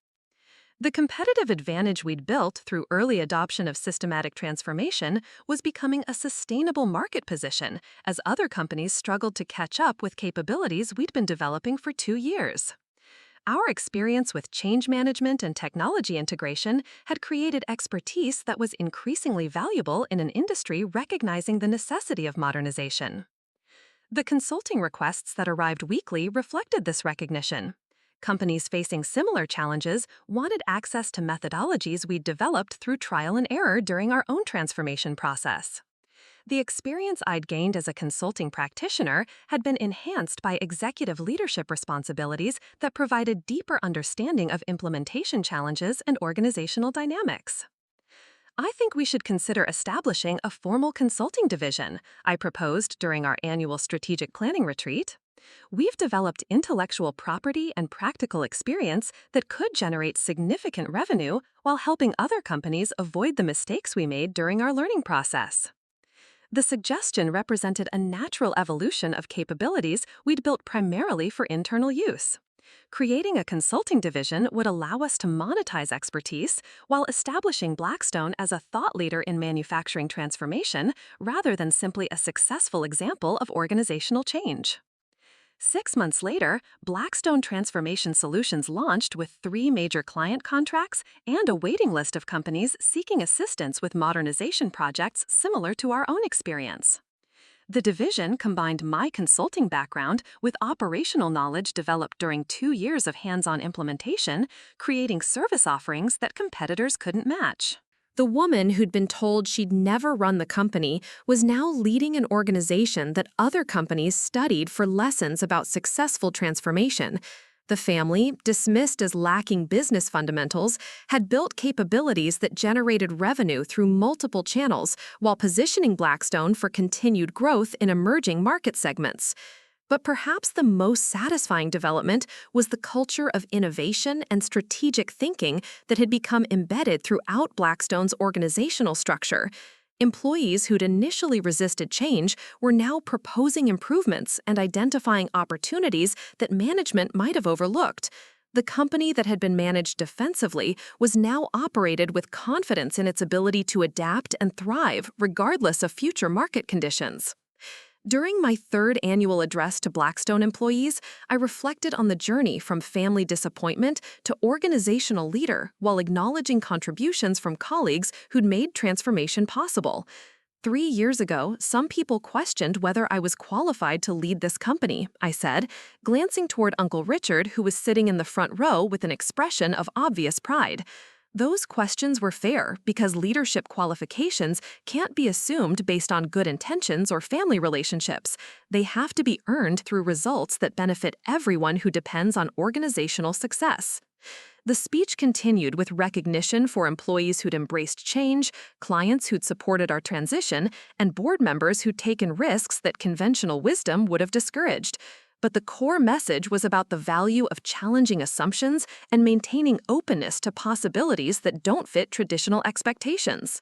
The competitive advantage we'd built through early adoption of systematic transformation was becoming a sustainable market position as other companies struggled to catch up with capabilities we'd been developing for 2 years. Our experience with change management and technology integration had created expertise that was increasingly valuable in an industry recognizing the necessity of modernization. The consulting requests that arrived weekly reflected this recognition. Companies facing similar challenges wanted access to methodologies we'd developed through trial and error during our own transformation process. The experience I'd gained as a consulting practitioner had been enhanced by executive leadership responsibilities that provided deeper understanding of implementation challenges and organizational dynamics. I think we should consider establishing a formal consulting division, I proposed during our annual strategic planning retreat. We've developed intellectual property and practical experience that could generate significant revenue while helping other companies avoid the mistakes we made during our learning process. The suggestion represented a natural evolution of capabilities we'd built primarily for internal use. Creating a consulting division would allow us to monetize expertise while establishing Blackstone as a thought leader in manufacturing transformation rather than simply a successful example of organizational change. 6 months later, Blackstone Transformation Solutions launched with 3 major client contracts and a waiting list of companies seeking assistance with modernization projects similar to our own experience. The division combined my consulting background with operational knowledge developed during 2 years of hands-on implementation, creating service offerings that competitors couldn't match. The woman who'd been told she'd never run the company was now leading an organization that other companies studied for lessons about successful transformation. The family, dismissed as lacking business fundamentals, had built capabilities that generated revenue through multiple channels while positioning Blackstone for continued growth in emerging market segments. But perhaps the most satisfying development was the culture of innovation and strategic thinking that had become embedded throughout Blackstone's organizational structure. Employees who'd initially resisted change were now proposing improvements and identifying opportunities that management might have overlooked. The company that had been managed defensively was now operated with confidence in its ability to adapt and thrive regardless of future market conditions. During my 3rd annual address to Blackstone employees, I reflected on the journey from family disappointment to organizational leader while acknowledging contributions from colleagues who'd made transformation possible. 3 years ago, some people questioned whether I was qualified to lead this company, I said, glancing toward Uncle Richard, who was sitting in the front row with an expression of obvious pride. Those questions were fair because leadership qualifications can't be assumed based on good intentions or family relationships. They have to be earned through results that benefit everyone who depends on organizational success. The speech continued with recognition for employees who'd embraced change, clients who'd supported our transition, and board members who'd taken risks that conventional wisdom would have discouraged. But the core message was about the value of challenging assumptions and maintaining openness to possibilities that don't fit traditional expectations.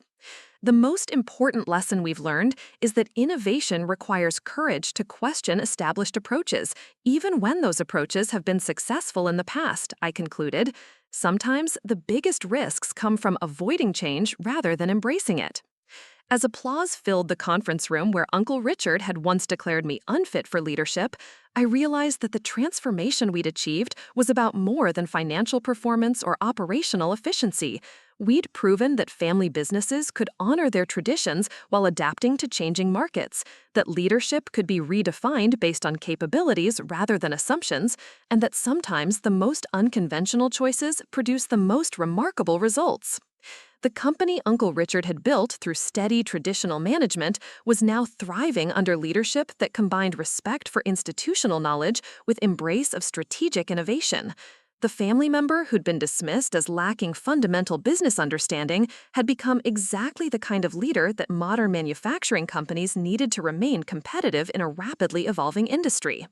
The most important lesson we've learned is that innovation requires courage to question established approaches, even when those approaches have been successful in the past, I concluded. Sometimes the biggest risks come from avoiding change rather than embracing it. As applause filled the conference room where Uncle Richard had once declared me unfit for leadership, I realized that the transformation we'd achieved was about more than financial performance or operational efficiency. We'd proven that family businesses could honor their traditions while adapting to changing markets, that leadership could be redefined based on capabilities rather than assumptions, and that sometimes the most unconventional choices produce the most remarkable results. The company Uncle Richard had built through steady traditional management was now thriving under leadership that combined respect for institutional knowledge with embrace of strategic innovation. The family member who'd been dismissed as lacking fundamental business understanding had become exactly the kind of leader that modern manufacturing companies needed to remain competitive in a rapidly evolving industry.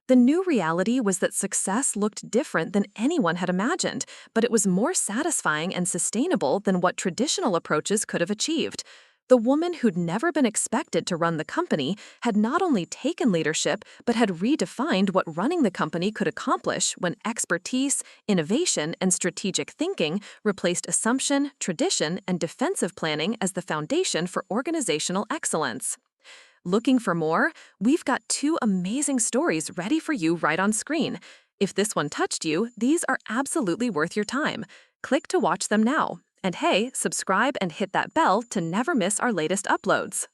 The new reality was that success looked different than anyone had imagined, but it was more satisfying and sustainable than what traditional approaches could have achieved. The woman who'd never been expected to run the company had not only taken leadership, but had redefined what running the company could accomplish when expertise, innovation, and strategic thinking replaced assumption, tradition, and defensive planning as the foundation for organizational excellence. Looking for more? We've got 2 amazing stories ready for you right on screen. If this one touched you, these are absolutely worth your time. Click to watch them now. And hey, subscribe and hit that bell to never miss our latest uploads.